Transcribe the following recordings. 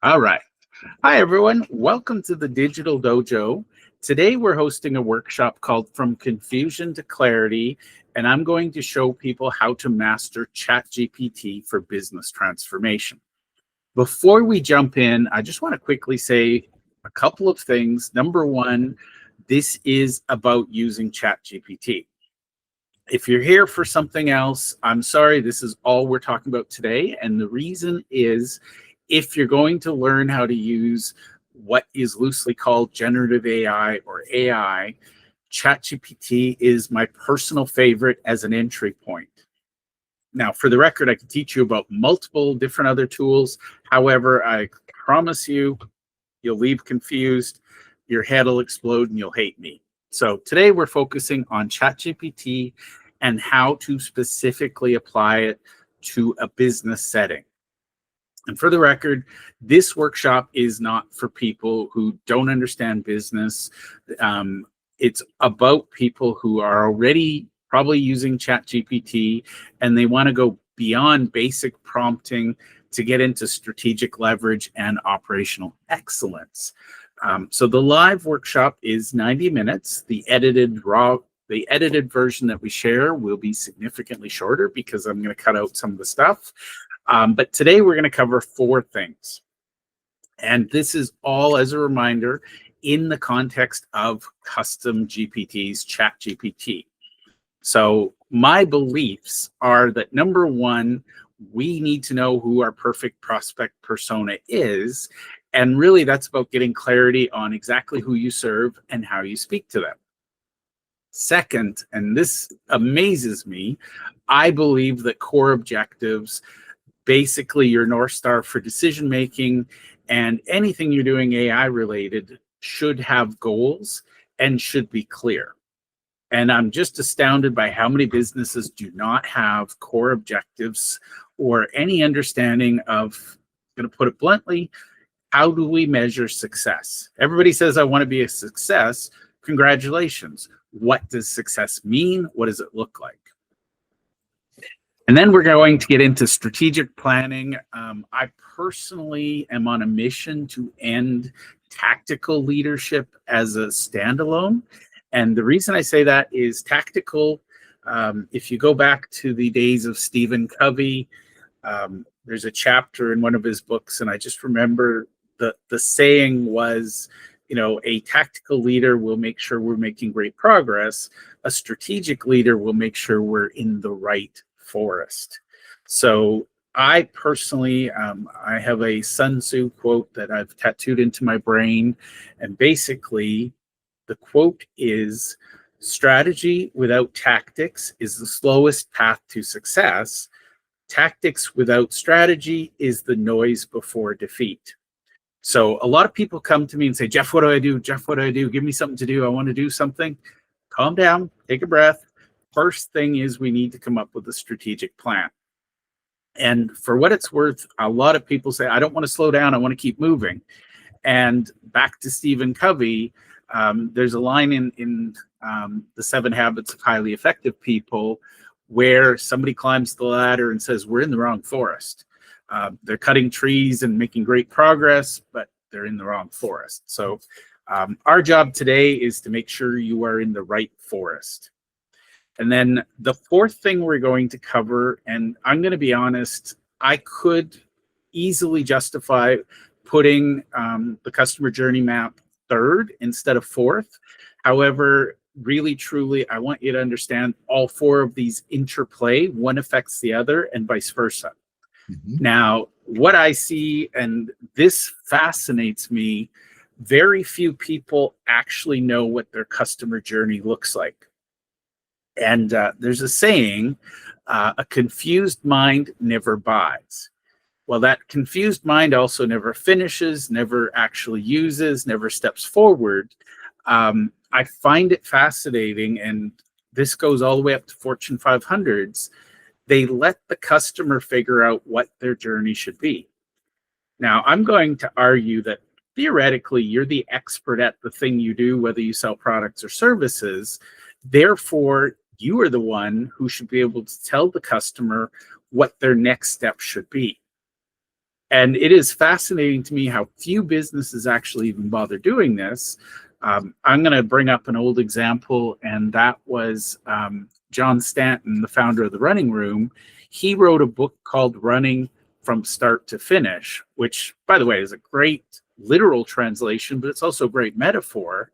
All right. Hi, everyone. Welcome to the Digital Dojo. Today, we're hosting a workshop called From Confusion to Clarity, and I'm going to show people how to master ChatGPT for business transformation. Before we jump in, I just want to quickly say a couple of things. Number one, this is about using ChatGPT. If you're here for something else, I'm sorry, this is all we're talking about today. And the reason is if you're going to learn how to use what is loosely called generative AI or AI, ChatGPT is my personal favorite as an entry point. Now, for the record, I can teach you about multiple different other tools. However, I promise you, you'll leave confused, your head will explode, and you'll hate me. So today we're focusing on ChatGPT and how to specifically apply it to a business setting. And for the record, this workshop is not for people who don't understand business. It's about people who are already probably using ChatGPT and they want to go beyond basic prompting to get into strategic leverage and operational excellence. So the live workshop is 90 minutes. The edited version that we share will be significantly shorter because I'm going to cut out some of the stuff. But today we're going to cover 4 things. And this is all, as a reminder, in the context of custom GPTs, ChatGPT. So my beliefs are that number one, we need to know who our perfect prospect persona is. And really, that's about getting clarity on exactly who you serve and how you speak to them. Second, and this amazes me, I believe that core objectives, basically your North Star for decision making and anything you're doing AI related, should have goals and should be clear. And I'm just astounded by how many businesses do not have core objectives or any understanding of, I'm going to put it bluntly, how do we measure success? Everybody says, I want to be a success. Congratulations. What does success mean? What does it look like? And then we're going to get into strategic planning. I personally am on a mission to end tactical leadership as a standalone. And the reason I say that is tactical. If you go back to the days of Stephen Covey, there's a chapter in one of his books, and I just remember the saying was, a tactical leader will make sure we're making great progress. A strategic leader will make sure we're in the right forest. So I personally, I have a Sun Tzu quote that I've tattooed into my brain. And basically, the quote is, strategy without tactics is the slowest path to success. Tactics without strategy is the noise before defeat. So a lot of people come to me and say, Jeff, what do I do? Jeff, what do I do? Give me something to do. I want to do something. Calm down, take a breath. First thing is we need to come up with a strategic plan. And for what it's worth, a lot of people say, I don't want to slow down. I want to keep moving. And back to Stephen Covey, there's a line in the 7 Habits of Highly Effective People where somebody climbs the ladder and says, we're in the wrong forest. They're cutting trees and making great progress, but they're in the wrong forest. So our job today is to make sure you are in the right forest. And then the 4th thing we're going to cover, and I'm going to be honest, I could easily justify putting the customer journey map 3rd instead of 4th. However, really, truly, I want you to understand all 4 of these interplay. One affects the other and vice versa. Mm-hmm. Now, what I see, and this fascinates me, very few people actually know what their customer journey looks like. And there's a saying, a confused mind never buys. Well, that confused mind also never finishes, never actually uses, never steps forward. I find it fascinating, and this goes all the way up to Fortune 500s. They let the customer figure out what their journey should be. Now, I'm going to argue that theoretically, you're the expert at the thing you do, whether you sell products or services. Therefore, you are the one who should be able to tell the customer what their next step should be. And it is fascinating to me how few businesses actually even bother doing this. I'm going to bring up an old example, and that was John Stanton, the founder of the Running Room. He wrote a book called Running from Start to Finish, which, by the way, is a great literal translation, but it's also a great metaphor.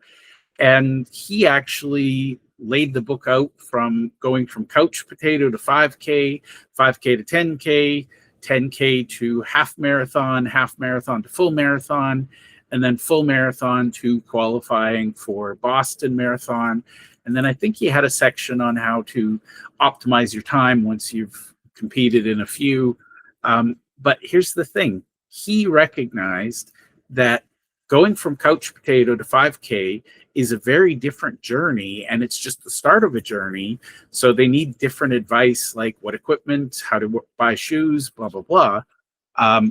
And he actually laid the book out from going from couch potato to 5K, 5K to 10K, 10K to half marathon to full marathon, and then full marathon to qualifying for Boston Marathon. And then I think he had a section on how to optimize your time once you've competed in a few. But here's the thing. He recognized that going from couch potato to 5K is a very different journey, and it's just the start of a journey. So they need different advice, like what equipment, how to buy shoes, blah, blah, blah.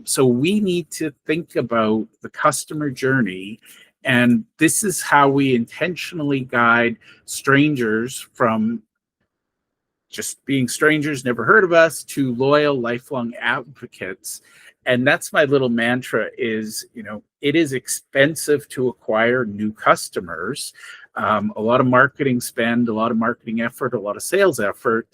So we need to think about the customer journey. And this is how we intentionally guide strangers from just being strangers, never heard of us, to loyal, lifelong advocates. And that's my little mantra is, it is expensive to acquire new customers. A lot of marketing spend, a lot of marketing effort, a lot of sales effort.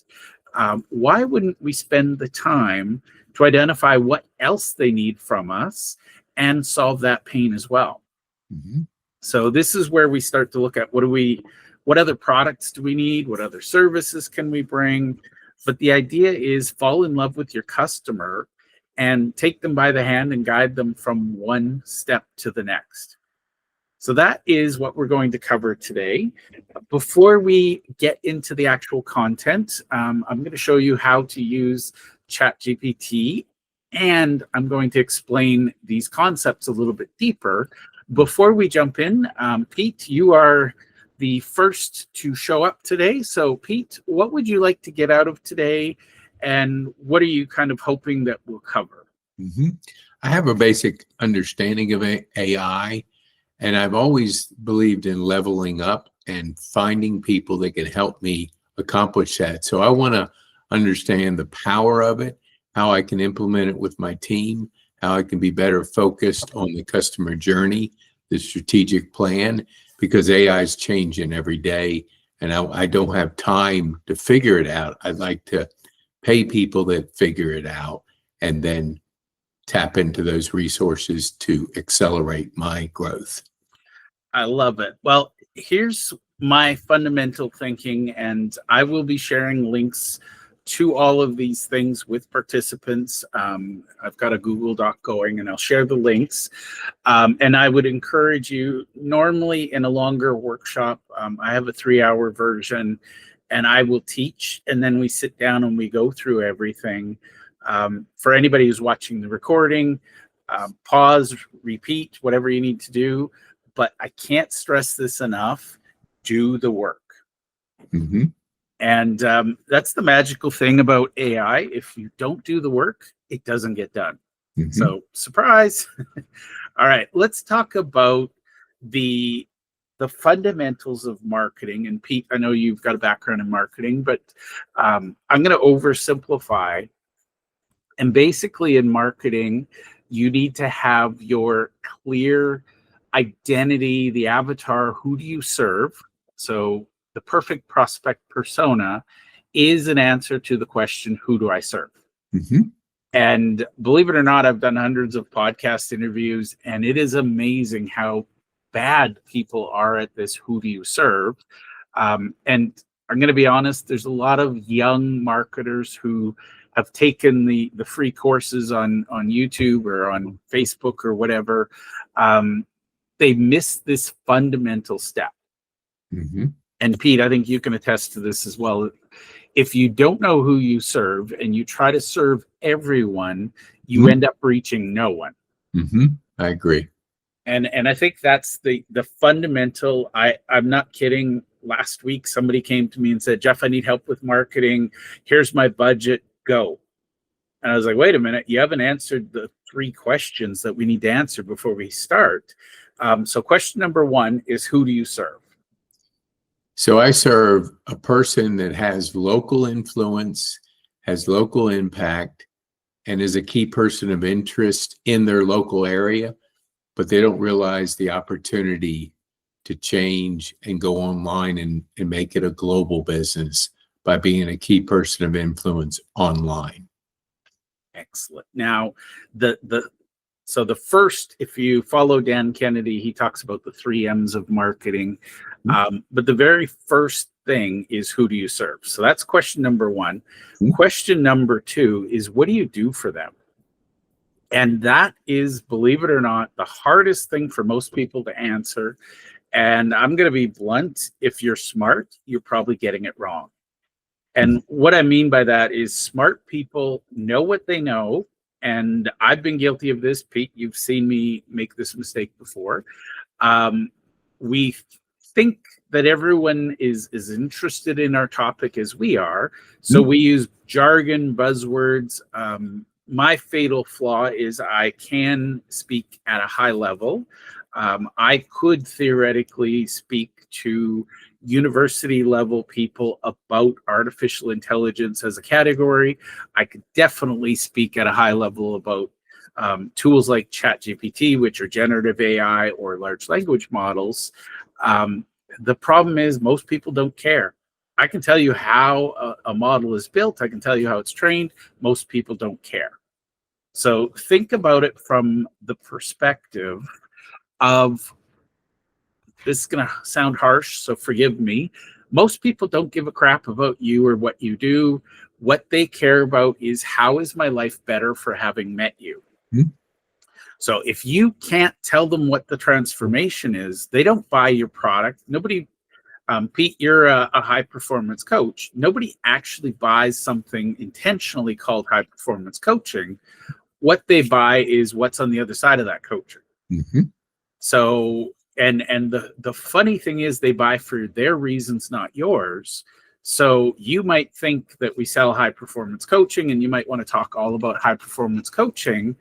Why wouldn't we spend the time to identify what else they need from us and solve that pain as well? Mm-hmm. So this is where we start to look at what other products do we need? What other services can we bring? But the idea is fall in love with your customer and take them by the hand and guide them from one step to the next. So that is what we're going to cover today. Before we get into the actual content, I'm going to show you how to use ChatGPT, and I'm going to explain these concepts a little bit deeper. Before we jump in, Pete, you are the first to show up today. So Pete, what would you like to get out of today? And what are you kind of hoping that we'll cover? Mm-hmm. I have a basic understanding of AI, and I've always believed in leveling up and finding people that can help me accomplish that. So I want to understand the power of it, how I can implement it with my team, how I can be better focused on the customer journey, the strategic plan, because AI is changing every day, and I don't have time to figure it out. I'd like to pay people that figure it out and then tap into those resources to accelerate my growth. I love it. Well, here's my fundamental thinking, and I will be sharing links to all of these things with participants. I've got a Google Doc going, and I'll share the links. And I would encourage you, normally in a longer workshop, I have a 3-hour version, and I will teach, and then we sit down and we go through everything. For anybody who's watching the recording, pause, repeat, whatever you need to do. But I can't stress this enough, do the work. Mm-hmm. And that's the magical thing about AI. If you don't do the work, it doesn't get done. Mm-hmm. So, surprise. All right, let's talk about the fundamentals of marketing. And Pete, I know you've got a background in marketing, but I'm going to oversimplify. And basically in marketing, you need to have your clear identity, the avatar, who do you serve? So the perfect prospect persona is an answer to the question, who do I serve? Mm-hmm. And believe it or not, I've done hundreds of podcast interviews, and it is amazing how bad people are at this, who do you serve? And I'm going to be honest, there's a lot of young marketers who have taken the free courses on YouTube or on Facebook or whatever. They miss this fundamental step. Mm-hmm. And Pete, I think you can attest to this as well. If you don't know who you serve and you try to serve everyone, you end up reaching no one. Mm-hmm. I agree. And I think that's the fundamental. I'm not kidding. Last week, somebody came to me and said, Jeff, I need help with marketing. Here's my budget. Go. And I was like, wait a minute, you haven't answered the 3 questions that we need to answer before we start. So question number 1 is, who do you serve? So I serve a person that has local influence, has local impact, and is a key person of interest in their local area, but they don't realize the opportunity to change and go online and make it a global business by being a key person of influence online. Excellent. Now, so the first, if you follow Dan Kennedy, he talks about the 3 M's of marketing. But the very first thing is, who do you serve? So that's question number one. Question number two is, what do you do for them? And that is, believe it or not, the hardest thing for most people to answer. And I'm going to be blunt. If you're smart, you're probably getting it wrong. And what I mean by that is, smart people know what they know. And I've been guilty of this, Pete. You've seen me make this mistake before. We think that everyone is interested in our topic as we are. So we use jargon, buzzwords. My fatal flaw is I can speak at a high level. I could theoretically speak to university level people about artificial intelligence as a category. I could definitely speak at a high level about tools like ChatGPT, which are generative AI or large language models. The problem is, most people don't care. I can tell you how a model is built. I can tell you how it's trained. Most people don't care. So think about it from the perspective of, this is going to sound harsh, so forgive me. Most people don't give a crap about you or what you do. What they care about is, how is my life better for having met you? So if you can't tell them what the transformation is, they don't buy your product. Nobody, Pete, you're a high performance coach. Nobody actually buys something intentionally called high performance coaching. What they buy is what's on the other side of that coaching. So, and the funny thing is, they buy for their reasons, not yours. So you might think that we sell high performance coaching, and you might want to talk all about high performance coaching.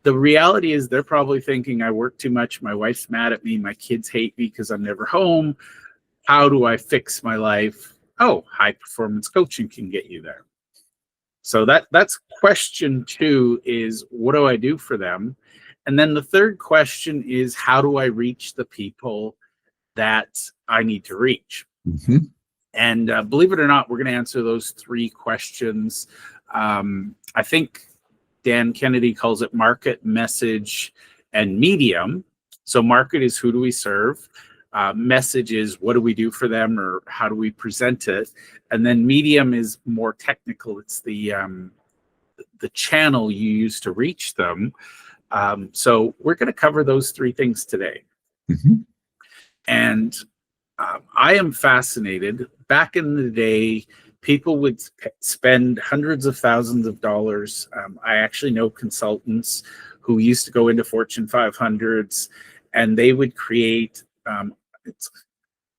The reality is, they're probably thinking, I work too much. My wife's mad at me. My kids hate me because I'm never home. How do I fix my life? Oh, high performance coaching can get you there. So that's question two, is, what do I do for them? And then the third question is, how do I reach the people that I need to reach? And believe it or not, we're going to answer those three questions. I think Dan Kennedy calls it market, message, and medium. So market is, who do we serve? Message is, what do we do for them, or how do we present it? And then medium is more technical. It's the channel you use to reach them. So we're going to cover those three things today. And I am fascinated. Back in the day, people would spend hundreds of thousands of dollars. I actually know consultants who used to go into Fortune 500s, and they would create, it's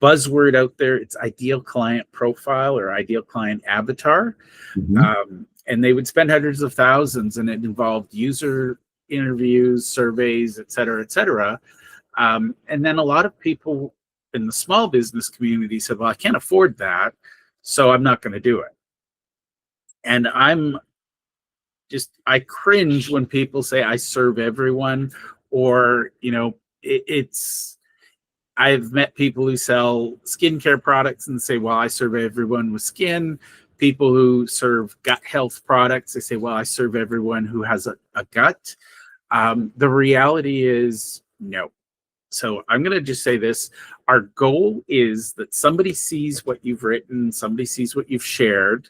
buzzword out there, it's ideal client profile or ideal client avatar. And they would spend hundreds of thousands, and it involved user interviews, surveys, et cetera, et cetera. And then a lot of people in the small business community said, well, I can't afford that, so I'm not going to do it. And I cringe when people say, I serve everyone, or, I've met people who sell skincare products and say, well, I serve everyone with skin. People who serve gut health products, they say, well, I serve everyone who has a gut. The reality is no. So I'm going to just say this. Our goal is that somebody sees what you've written, somebody sees what you've shared,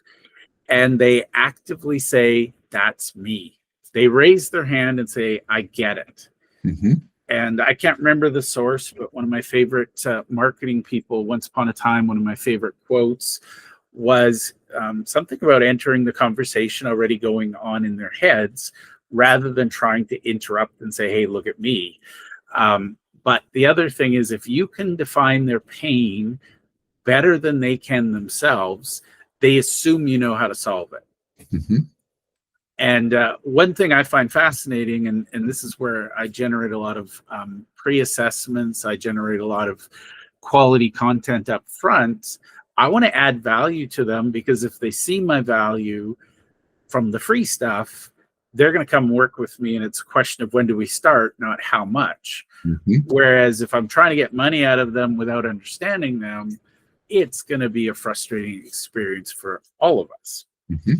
and they actively say, that's me. They raise their hand and say, I get it. And I can't remember the source, but one of my favorite marketing people, once upon a time, one of my favorite quotes was something about entering the conversation already going on in their heads, rather than trying to interrupt and say, hey, look at me. But the other thing is, if you can define their pain better than they can themselves, they assume you know how to solve it. And one thing I find fascinating, and this is where I generate a lot of pre-assessments, I generate a lot of quality content up front. I want to add value to them, because if they see my value from the free stuff, they're going to come work with me, and it's a question of when do we start, not how much. Mm-hmm. Whereas if I'm trying to get money out of them without understanding them, it's going to be a frustrating experience for all of us. Mm-hmm.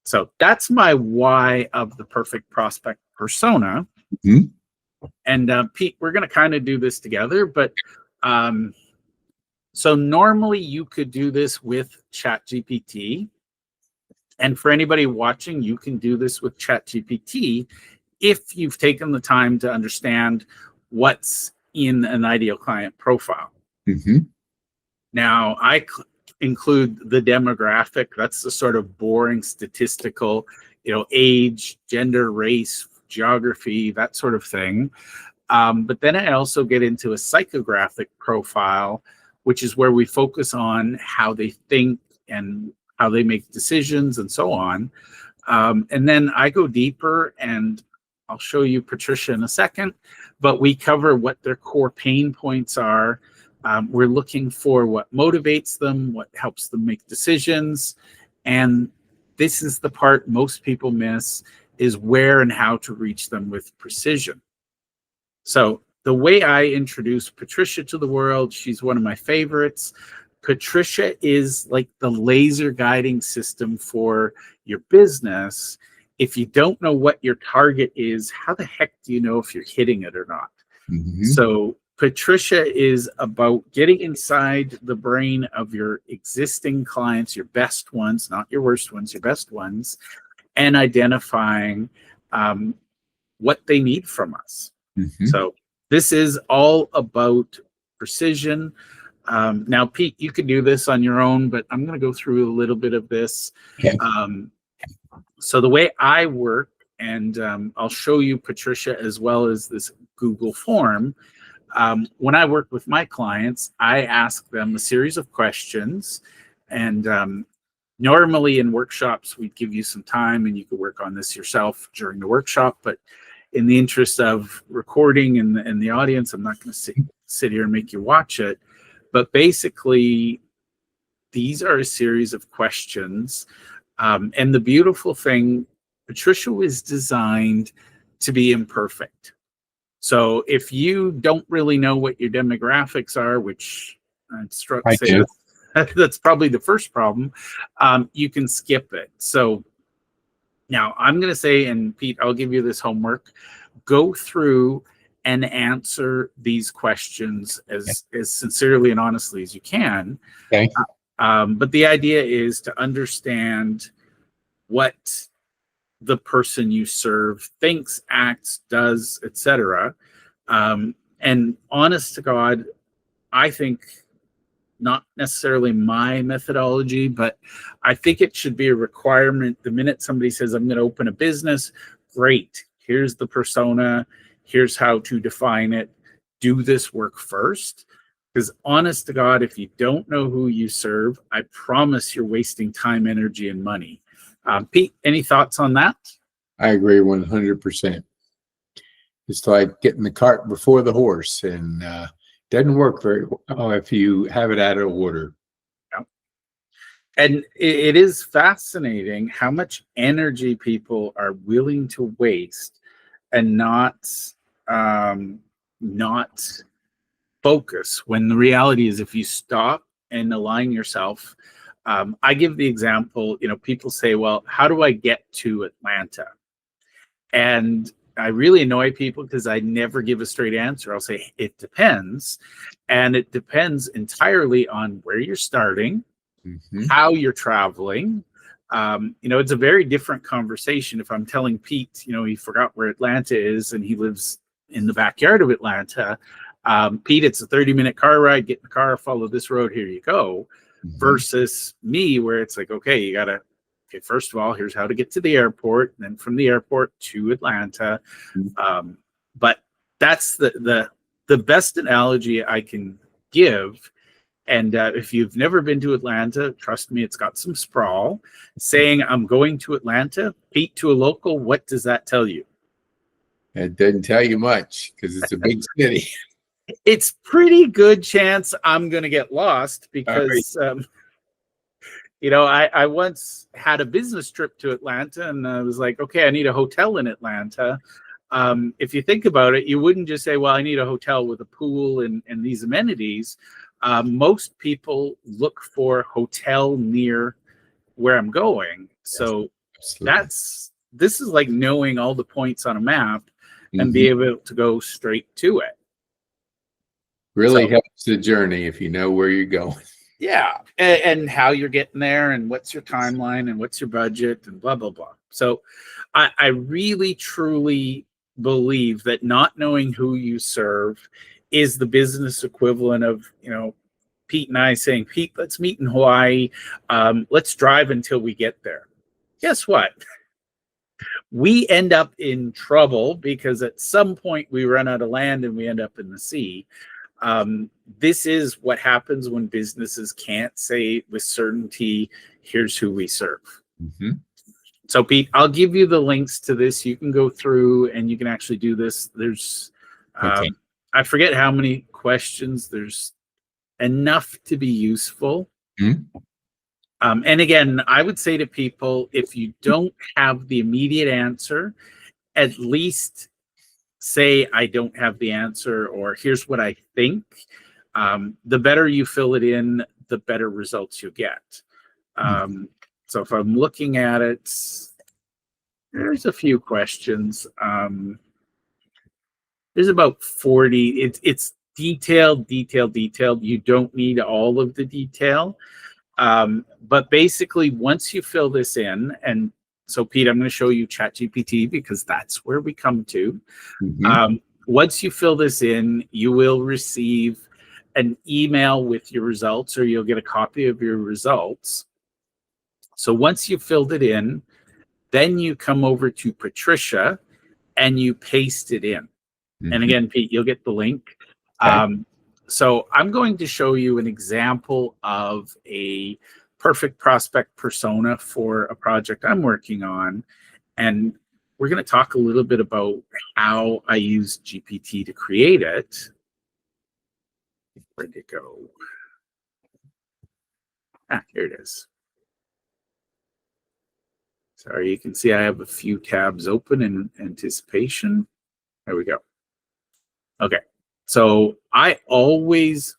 So that's my why of the perfect prospect persona. Mm-hmm. And Pete, we're going to kind of do this together, but so normally you could do this with ChatGPT. And for anybody watching, you can do this with ChatGPT if you've taken the time to understand what's in an ideal client profile. Mm-hmm. Now, I include the demographic. That's the sort of boring statistical, age, gender, race, geography, that sort of thing. But then I also get into a psychographic profile, which is where we focus on how they think and how they make decisions and so on. And then I go deeper, and I'll show you Patricia in a second, but we cover what their core pain points are. We're looking for what motivates them, what helps them make decisions. And this is the part most people miss, is where and how to reach them with precision. So the way I introduce Patricia to the world, she's one of my favorites. Patricia is like the laser guiding system for your business. If you don't know what your target is, how the heck do you know if you're hitting it or not? Mm-hmm. So Patricia is about getting inside the brain of your existing clients, your best ones, not your worst ones, your best ones, and identifying what they need from us. Mm-hmm. So this is all about precision. Now, Pete, you can do this on your own, but I'm going to go through a little bit of this. Okay. So the way I work, and I'll show you Patricia as well as this Google form. When I work with my clients, I ask them a series of questions, and normally in workshops, we give you some time and you can work on this yourself during the workshop, but in the interest of recording and the audience, I'm not going to sit here and make you watch it. But basically, these are a series of questions. And the beautiful thing, Patricia was designed to be imperfect. So if you don't really know what your demographics are, which I do. That's probably the first problem, you can skip it. So now I'm going to say, and Pete, I'll give you this homework, go through and answer these questions as sincerely and honestly as you can. Okay. But the idea is to understand what the person you serve thinks, acts, does, etc. And honest to God, I think not necessarily my methodology, but I think it should be a requirement. The minute somebody says, I'm going to open a business, great. Here's the persona. Here's how to define it. Do this work first. Because honest to God, if you don't know who you serve, I promise you're wasting time, energy, and money. Pete, any thoughts on that? I agree 100%. It's like getting the cart before the horse, and doesn't work very well if you have it out of order. Yeah. And it is fascinating how much energy people are willing to waste and not focus, when the reality is if you stop and align yourself. I give the example, people say, well, how do I get to Atlanta? And I really annoy people because I never give a straight answer. I'll say, it depends. And it depends entirely on where you're starting, how you're traveling. It's a very different conversation if I'm telling Pete, he forgot where Atlanta is and he lives in the backyard of Atlanta. Pete, it's a 30-minute car ride. Get in the car, follow this road, here you go. Versus me, where it's like, okay, first of all, here's how to get to the airport, and then from the airport to Atlanta. But that's the best analogy I can give. And if you've never been to Atlanta, trust me, it's got some sprawl. Saying I'm going to Atlanta, Pete, to a local, what does that tell you? It doesn't tell you much because it's a big city. It's pretty good chance I'm going to get lost because I once had a business trip to Atlanta, and I was like, okay, I need a hotel in Atlanta. If you think about it, you wouldn't just say, well, I need a hotel with a pool and these amenities. Most people look for hotel near where I'm going. Yes, So absolutely. this is like knowing all the points on a map and Hmm. be able to go straight to it. Really So helps the journey if you know where you're going. yeah, and how you're getting there, and what's your timeline, and what's your budget, and blah blah blah. So I really truly believe that not knowing who you serve is the business equivalent of Pete and I saying, Pete, let's meet in Hawaii. Let's drive until we get there. Guess what? We end up in trouble because at some point we run out of land and we end up in the sea. This is what happens when businesses can't say with certainty, here's who we serve. Hmm. So, Pete, I'll give you the links to this. You can go through and you can actually do this. There's, Okay. I forget how many questions. There's enough to be useful. Mhm. And again, I would say to people, if you don't have the immediate answer, at least say, I don't have the answer, or here's what I think. The better you fill it in, the better results you get. So if I'm looking at it, there's a few questions. There's about 40. It's detailed. You don't need all of the detail. But basically, once you fill this in, and so Pete, I'm going to show you ChatGPT because that's where we come to. Mhm. Once you fill this in, you will receive an email with your results, or you'll get a copy of your results. So once you've filled it in, then you come over to Patricia and you paste it in. And Mhm. again, Pete, you'll get the link. Okay. So I'm going to show you an example of a perfect prospect persona for a project I'm working on. And we're going to talk a little bit about how I use GPT to create it. Where'd it go? Here it is. Sorry, you can see I have a few tabs open in anticipation. There we go. Okay. So I always,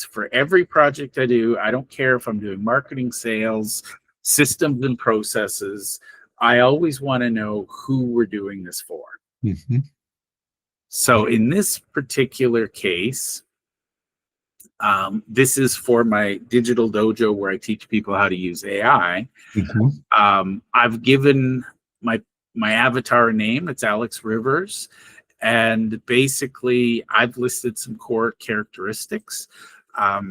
for every project I do, I don't care if I'm doing marketing, sales, systems and processes, I always want to know who we're doing this for. Mhm. So in this particular case, this is for my digital dojo where I teach people how to use AI. Mhm. I've given my avatar a name. It's Alex Rivers. And basically, I've listed some core characteristics.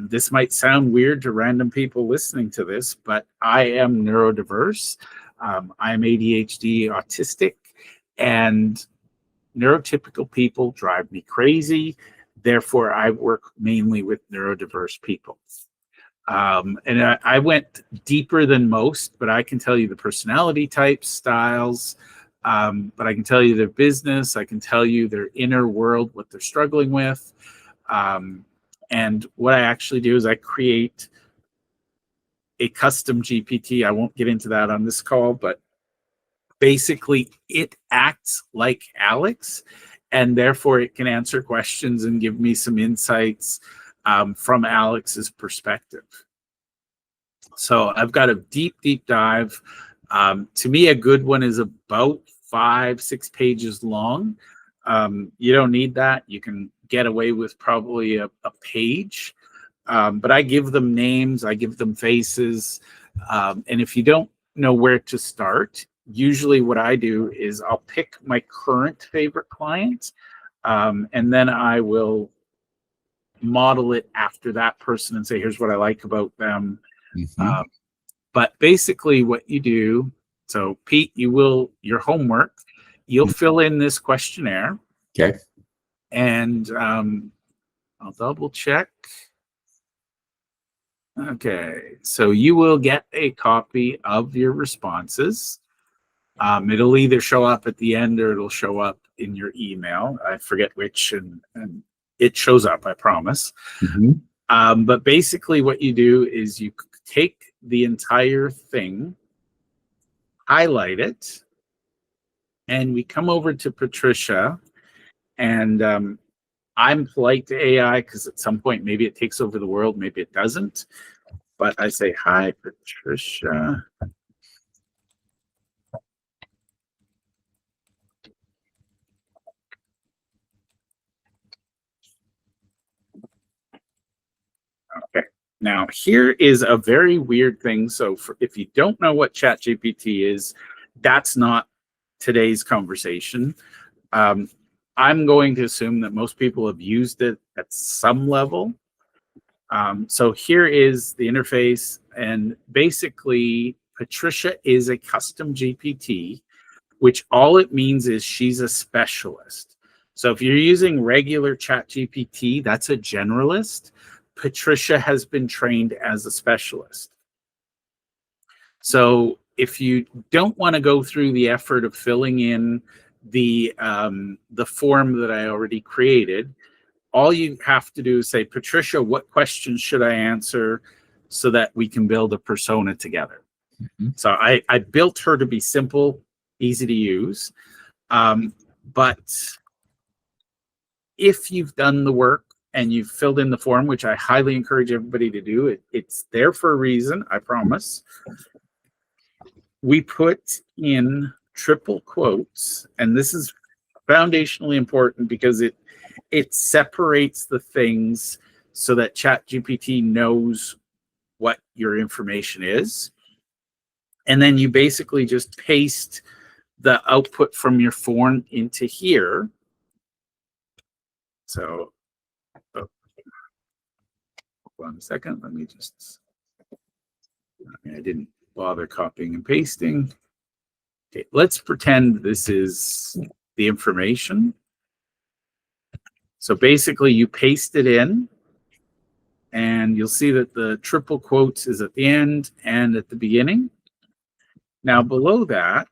This might sound weird to random people listening to this, but I am neurodiverse. I'm ADHD, autistic, and neurotypical people drive me crazy. Therefore, I work mainly with neurodiverse people. And I went deeper than most, but I can tell you the personality types, styles, but I can tell you their business. I can tell you their inner world, what they're struggling with. And what I actually do is I create a custom GPT. I won't get into that on this call, but basically it acts like Alex, and therefore it can answer questions and give me some insights from Alex's perspective. So I've got a deep dive. To me, a good one is about 5-6 pages long. You don't need that. You can get away with probably a page. But I give them names, I give them faces. And if you don't know where to start, usually what I do is I'll pick my current favorite client, and then I will model it after that person and say, here's what I like about them. Mhm. But basically what you do, so Pete, your homework, you'll fill in this questionnaire, Okay. and I'll double check. Okay, so you will get a copy of your responses. It'll either show up at the end or it'll show up in your email. I forget which, and it shows up, I promise. Mhm. But basically what you do is you take the entire thing, highlight it, and we come over to Patricia, and I'm polite to AI because at some point maybe it takes over the world, maybe it doesn't. But I say, hi, Patricia. Okay. Now, here is a very weird thing. So if you don't know what ChatGPT is, that's not today's conversation. I'm going to assume that most people have used it at some level. So here is the interface, and basically Patricia is a custom GPT, which all it means is she's a specialist. So if you're using regular ChatGPT, that's a generalist. Patricia has been trained as a specialist. So if you don't want to go through the effort of filling in the form that I already created, all you have to do is say, Patricia, what questions should I answer so that we can build a persona together? Mm-hmm. So I built her to be simple, easy to use. But if you've done the work and you've filled in the form, which I highly encourage everybody to do, it's there for a reason, I promise. We put in triple quotes, and this is foundationally important because it separates the things so that ChatGPT knows what your information is. And then you basically just paste the output from your form into here. So, hold on a second. Let me just, I didn't bother copying and pasting. Okay, let's pretend this is the information. So basically you paste it in, and you'll see that the triple quotes is at the end and at the beginning. Now below that,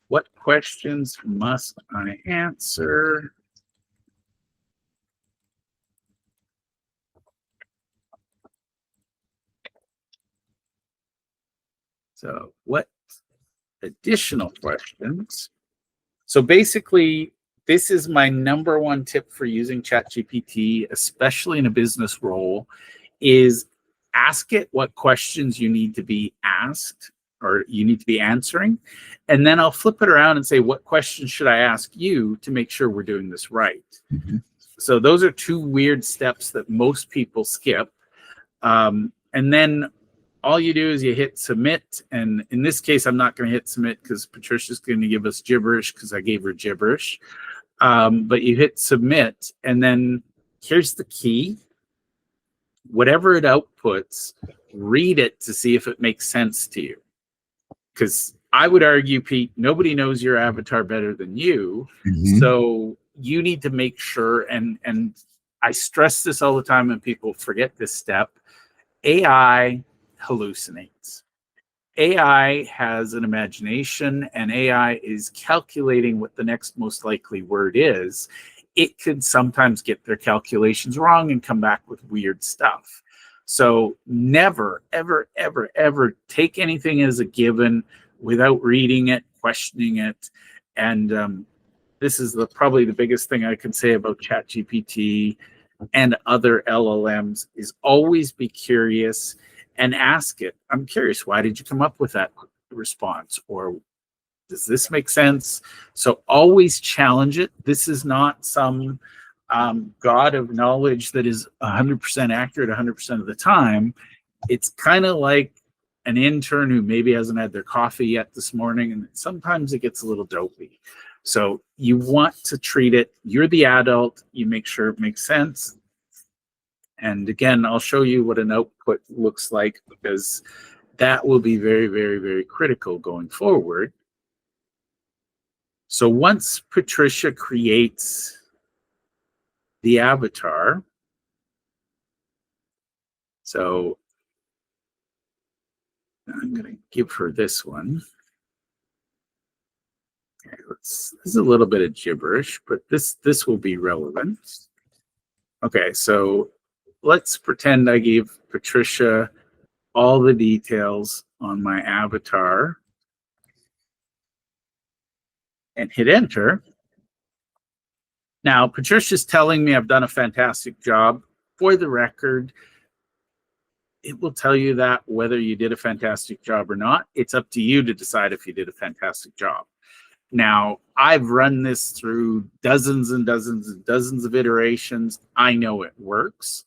what questions must I answer? So what additional questions? So basically, this is my number one tip for using ChatGPT, especially in a business role, is ask it what questions you need to be asked or you need to be answering. And then I'll flip it around and say, what questions should I ask you to make sure we're doing this right? Mm-hmm. So those are two weird steps that most people skip. And then all you do is you hit submit. And in this case, I'm not going to hit submit because Patricia's going to give us gibberish because I gave her gibberish. But you hit submit, and then here's the key. Whatever it outputs, read it to see if it makes sense to you. Because I would argue, Pete, nobody knows your avatar better than you. Mm-hmm. So you need to make sure, and I stress this all the time and people forget this step, AI hallucinates. AI has an imagination, and AI is calculating what the next most likely word is. It could sometimes get their calculations wrong and come back with weird stuff. So never, ever, ever, ever take anything as a given without reading it, questioning it. And this is probably the biggest thing I can say about ChatGPT and other LLMs is always be curious and ask it, I'm curious, why did you come up with that response? Or does this make sense? So always challenge it. This is not some god of knowledge that is 100% accurate 100% of the time. It's kind of like an intern who maybe hasn't had their coffee yet this morning, and sometimes it gets a little dopey. So you want to treat it, you're the adult, you make sure it makes sense. And again, I'll show you what an output looks like because that will be very, very, very critical going forward. So once Patricia creates the avatar, so I'm going to give her this one. Okay, this is a little bit of gibberish, but this will be relevant. Okay, so let's pretend I gave Patricia all the details on my avatar and hit enter. Now, Patricia's telling me I've done a fantastic job. For the record, it will tell you that whether you did a fantastic job or not. It's up to you to decide if you did a fantastic job. Now, I've run this through dozens and dozens and dozens of iterations. I know it works.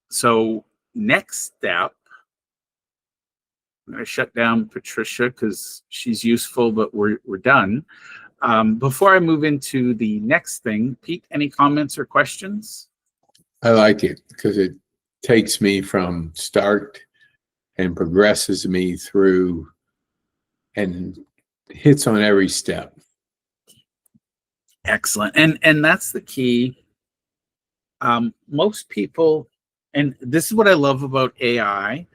So next step, I'm going to shut down Patricia because she's useful, but we're done. Before I move into the next thing, Pete, any comments or questions? I like it because it takes me from start and progresses me through and hits on every step. Excellent. And that's the key. Most people, and this is what I love about AI.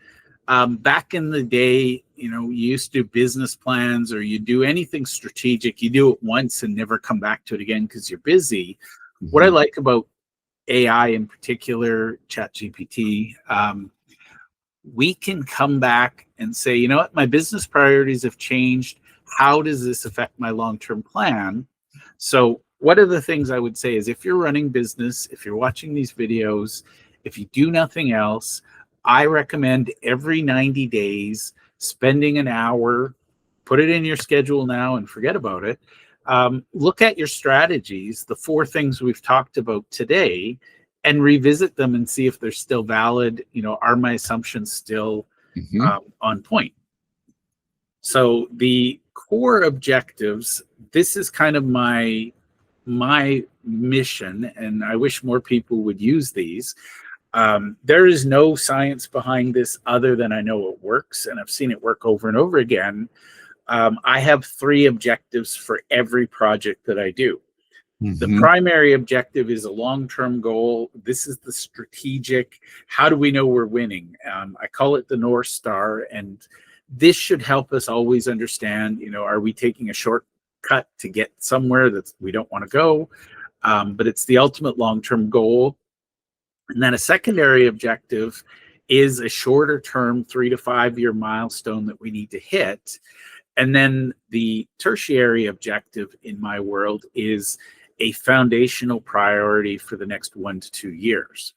Back in the day, you used to do business plans or you do anything strategic, you do it once and never come back to it again because you're busy. Mm-hmm. What I like about AI in particular, ChatGPT, we can come back and say, you know what, my business priorities have changed. How does this affect my long-term plan? So one of the things I would say is if you're running business, if you're watching these videos, if you do nothing else, I recommend every 90 days spending an hour, put it in your schedule now and forget about it. Look at your strategies, the 4 things we've talked about today, and revisit them and see if they're still valid. Are my assumptions still on point? So the core objectives, this is kind of my mission, and I wish more people would use these. There is no science behind this other than I know it works, and I've seen it work over and over again. I have 3 objectives for every project that I do. Mm-hmm. The primary objective is a long-term goal. This is the strategic. How do we know we're winning? I call it the North Star, and this should help us always understand, are we taking a shortcut to get somewhere that we don't want to go? But it's the ultimate long-term goal. And then a secondary objective is a shorter term 3 to 5 year milestone that we need to hit. And then the tertiary objective in my world is a foundational priority for the next 1 to 2 years.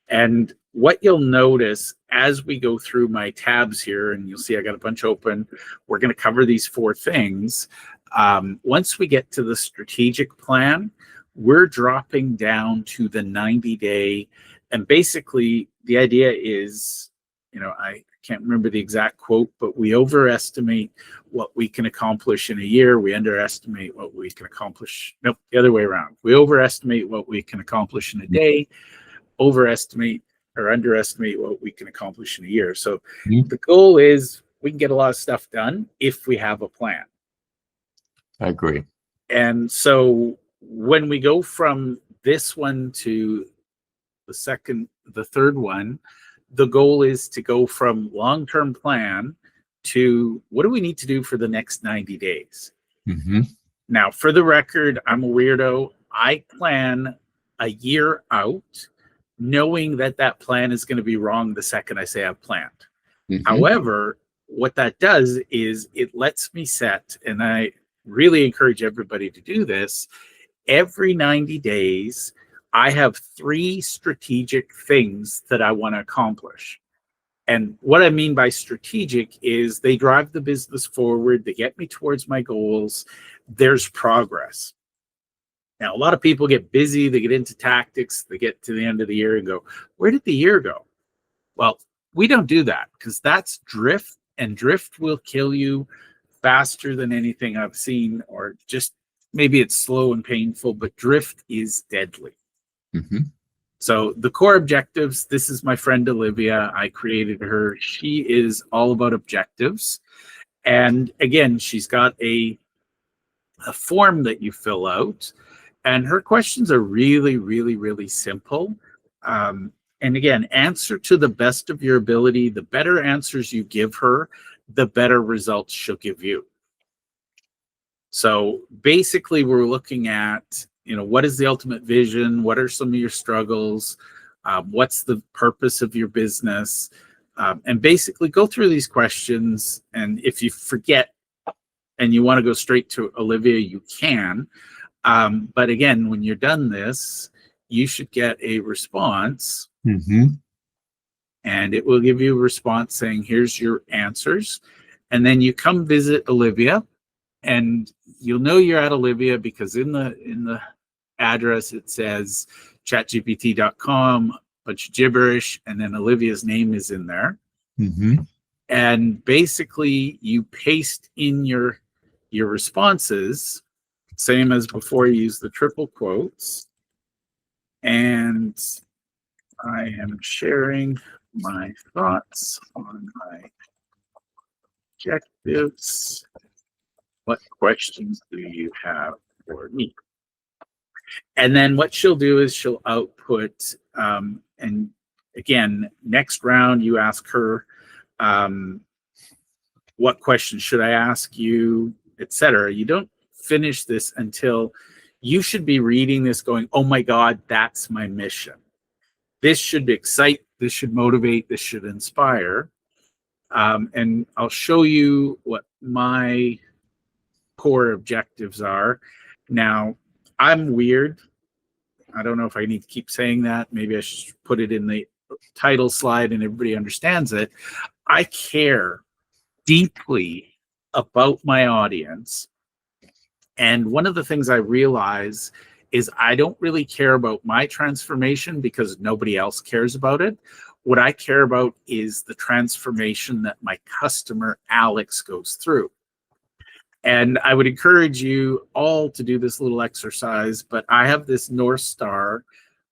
And what you'll notice as we go through my tabs here, and you'll see I got a bunch open, we're going to cover these 4 things. Once we get to the strategic plan, we're dropping down to the 90-day. And basically, the idea is, I can't remember the exact quote, but we overestimate what we can accomplish in a year. We underestimate what we can accomplish. Nope, the other way around. We overestimate what we can accomplish in a day, overestimate or underestimate what we can accomplish in a year. So the goal is we can get a lot of stuff done if we have a plan. I agree. And so when we go from this one to the third one, the goal is to go from long-term plan to what do we need to do for the next 90 days? Mm-hmm. Now, for the record, I'm a weirdo. I plan a year out, knowing that that plan is going to be wrong the second I say I've planned. Mm-hmm. However, what that does is it lets me set, and I really encourage everybody to do this, every 90 days, I have 3 strategic things that I want to accomplish. And what I mean by strategic is they drive the business forward, they get me towards my goals, there's progress. Now, a lot of people get busy, they get into tactics, they get to the end of the year and go, where did the year go? Well, we don't do that because that's drift, and drift will kill you faster than anything I've seen, or just maybe it's slow and painful, but drift is deadly. Mm-hmm. So the core objectives, this is my friend Olivia. I created her. She is all about objectives. And again, she's got a form that you fill out. And her questions are really, really, really simple. And again, answer to the best of your ability. The better answers you give her, the better results she'll give you. So basically, we're looking at, what is the ultimate vision? What are some of your struggles? What's the purpose of your business? And basically go through these questions. And if you forget and you want to go straight to Olivia, you can. But again, when you're done this, you should get a response. And it will give you a response saying, here's your answers. And then you come visit Olivia, and you'll know you're at Olivia because in the address it says chatgpt.com, bunch of gibberish, and then Olivia's name is in there. And basically you paste in your responses, same as before, you use the triple quotes. And I am sharing my thoughts on my objectives. What questions do you have for me? And then what she'll do is she'll output, and again, next round you ask her, what questions should I ask you, etc. You don't finish this until you should be reading this going, oh my God, that's my mission. This should excite, this should motivate, this should inspire. And I'll show you what my core objectives are. Now, I'm weird. I don't know if I need to keep saying that. Maybe I should put it in the title slide and everybody understands it. I care deeply about my audience. And one of the things I realize is I don't really care about my transformation because nobody else cares about it. What I care about is the transformation that my customer, Alex, goes through. And I would encourage you all to do this little exercise, but I have this North Star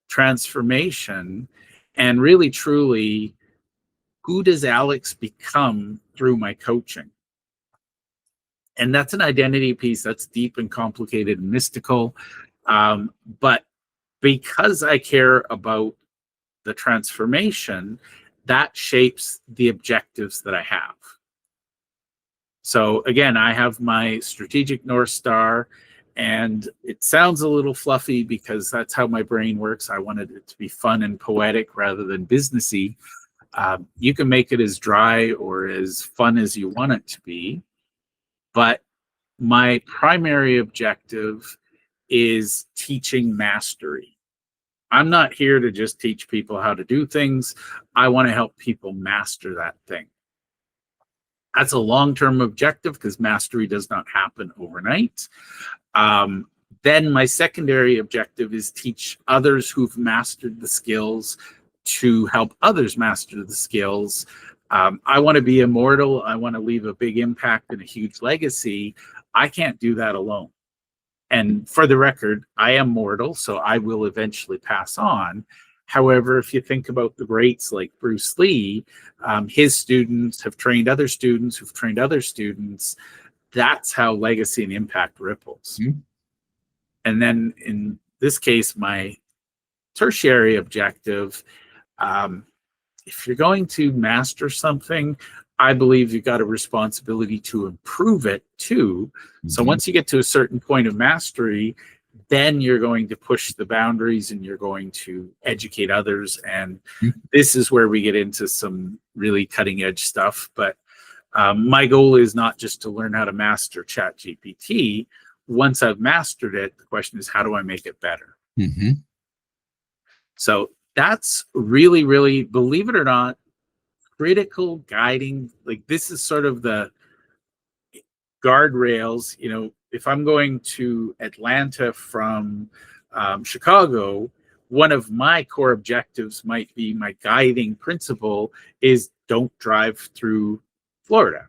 transformation, and really, truly, who does Alex become through my coaching? And that's an identity piece that's deep and complicated and mystical. But because I care about the transformation, that shapes the objectives that I have. So again, I have my strategic North Star, and it sounds a little fluffy because that's how my brain works. I wanted it to be fun and poetic rather than businessy. You can make it as dry or as fun as you want it to be. But my primary objective is teaching mastery. I'm not here to just teach people how to do things. I want to help people master that thing. That's a long-term objective because mastery does not happen overnight. Then my secondary objective is teach others who've mastered the skills to help others master the skills. I want to be immortal. I want to leave a big impact and a huge legacy. I can't do that alone. And for the record, I am mortal, so I will eventually pass on. However, if you think about the greats like Bruce Lee, his students have trained other students who've trained other students. That's how legacy and impact ripples. And then in this case, my tertiary objective, if you're going to master something, I believe you've got a responsibility to improve it too. So once you get to a certain point of mastery, then you're going to push the boundaries and you're going to educate others. And this is where we get into some really cutting edge stuff. But my goal is not just to learn how to master ChatGPT. Once I've mastered it, the question is, how do I make it better? So that's really, really, believe it or not, critical guiding. Like, this is sort of the guardrails. You know, if I'm going to Atlanta from Chicago, one of my core objectives might be, my guiding principle is don't drive through Florida.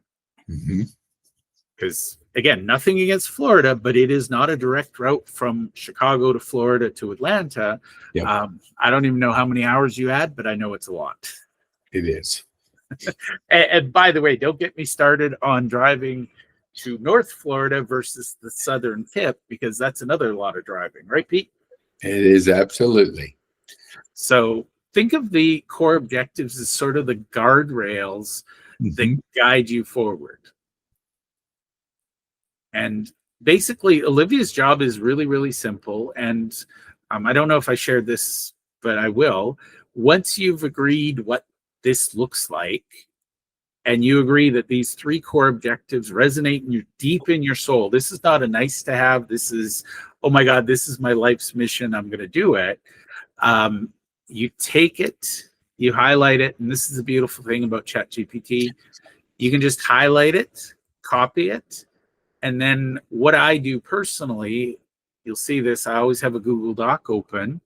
Because again, nothing against Florida, but it is not a direct route from Chicago to Florida to Atlanta. I don't even know how many hours you had, but I know it's a lot. It is. And by the way, don't get me started on driving to North Florida versus the southern tip, because that's another lot of driving, right, Pete? It is, absolutely. So think of the core objectives as sort of the guardrails that guide you forward. And basically, Olivia's job is really, really simple. And I don't know if I shared this, but I will. Once you've agreed what this looks like, and you agree that these 3 core objectives resonate in you deep in your soul. This is not a nice to have. This is, oh my God, this is my life's mission. I'm going to do it. You take it, you highlight it, and this is the beautiful thing about ChatGPT. You can just highlight it, copy it, and then what I do personally, you'll see this, I always have a Google Doc open.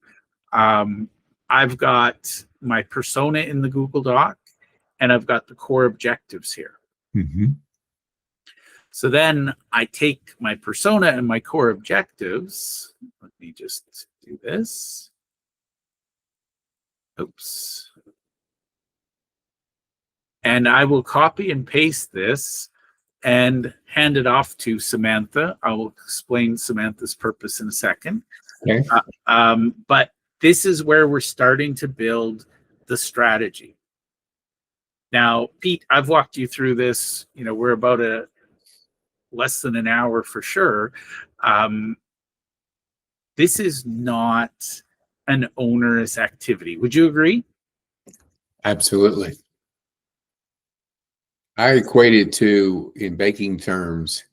I've got my persona in the Google Doc, and I've got the core objectives here. Mm-hmm. So then I take my persona and my core objectives. Let me just do this. Oops. And I will copy and paste this and hand it off to Samantha. I will explain Samantha's purpose in a second. Okay. But this is where we're starting to build the strategy. Now, Pete, I've walked you through this. We're about less than an hour for sure. This is not an onerous activity. Would you agree? Absolutely. I equate it to, in baking terms,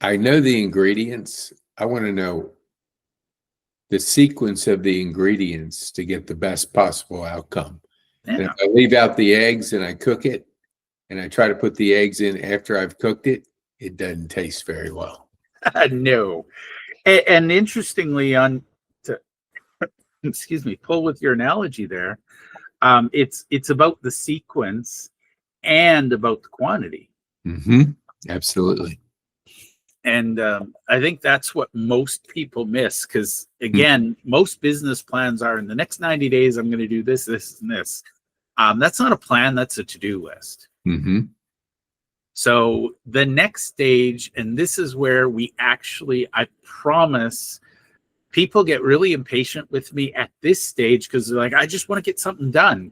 I know the ingredients. I want to know the sequence of the ingredients to get the best possible outcome. Yeah. And if I leave out the eggs and I cook it, and I try to put the eggs in after I've cooked it, it doesn't taste very well. No. And interestingly, excuse me, pull with your analogy there, it's about the sequence and about the quantity. Mm-hmm. Absolutely. And I think that's what most people miss, because again, most business plans are in the next 90 days, I'm going to do this, this, and this. That's not a plan, that's a to-do list. Mm-hmm. So the next stage, and this is where I promise, people get really impatient with me at this stage because they're like, I just want to get something done.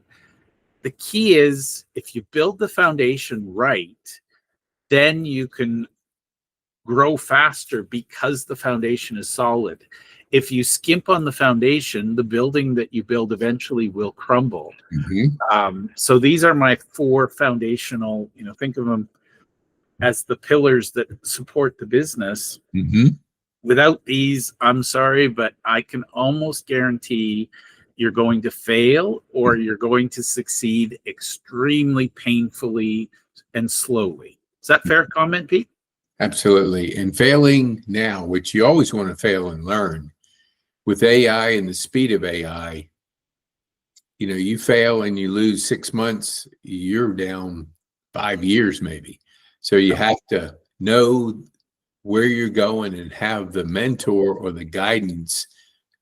The key is, if you build the foundation right, then you can grow faster because the foundation is solid. If you skimp on the foundation, the building that you build eventually will crumble. Mm-hmm. So these are my 4 foundational, think of them as the pillars that support the business. Mm-hmm. Without these, I'm sorry, but I can almost guarantee you're going to fail, or you're going to succeed extremely painfully and slowly. Is that fair comment, Pete? Absolutely. And failing now, which you always want to fail and learn, with AI and the speed of AI, you fail and you lose 6 months, you're down 5 years maybe. So you have to know where you're going and have the mentor or the guidance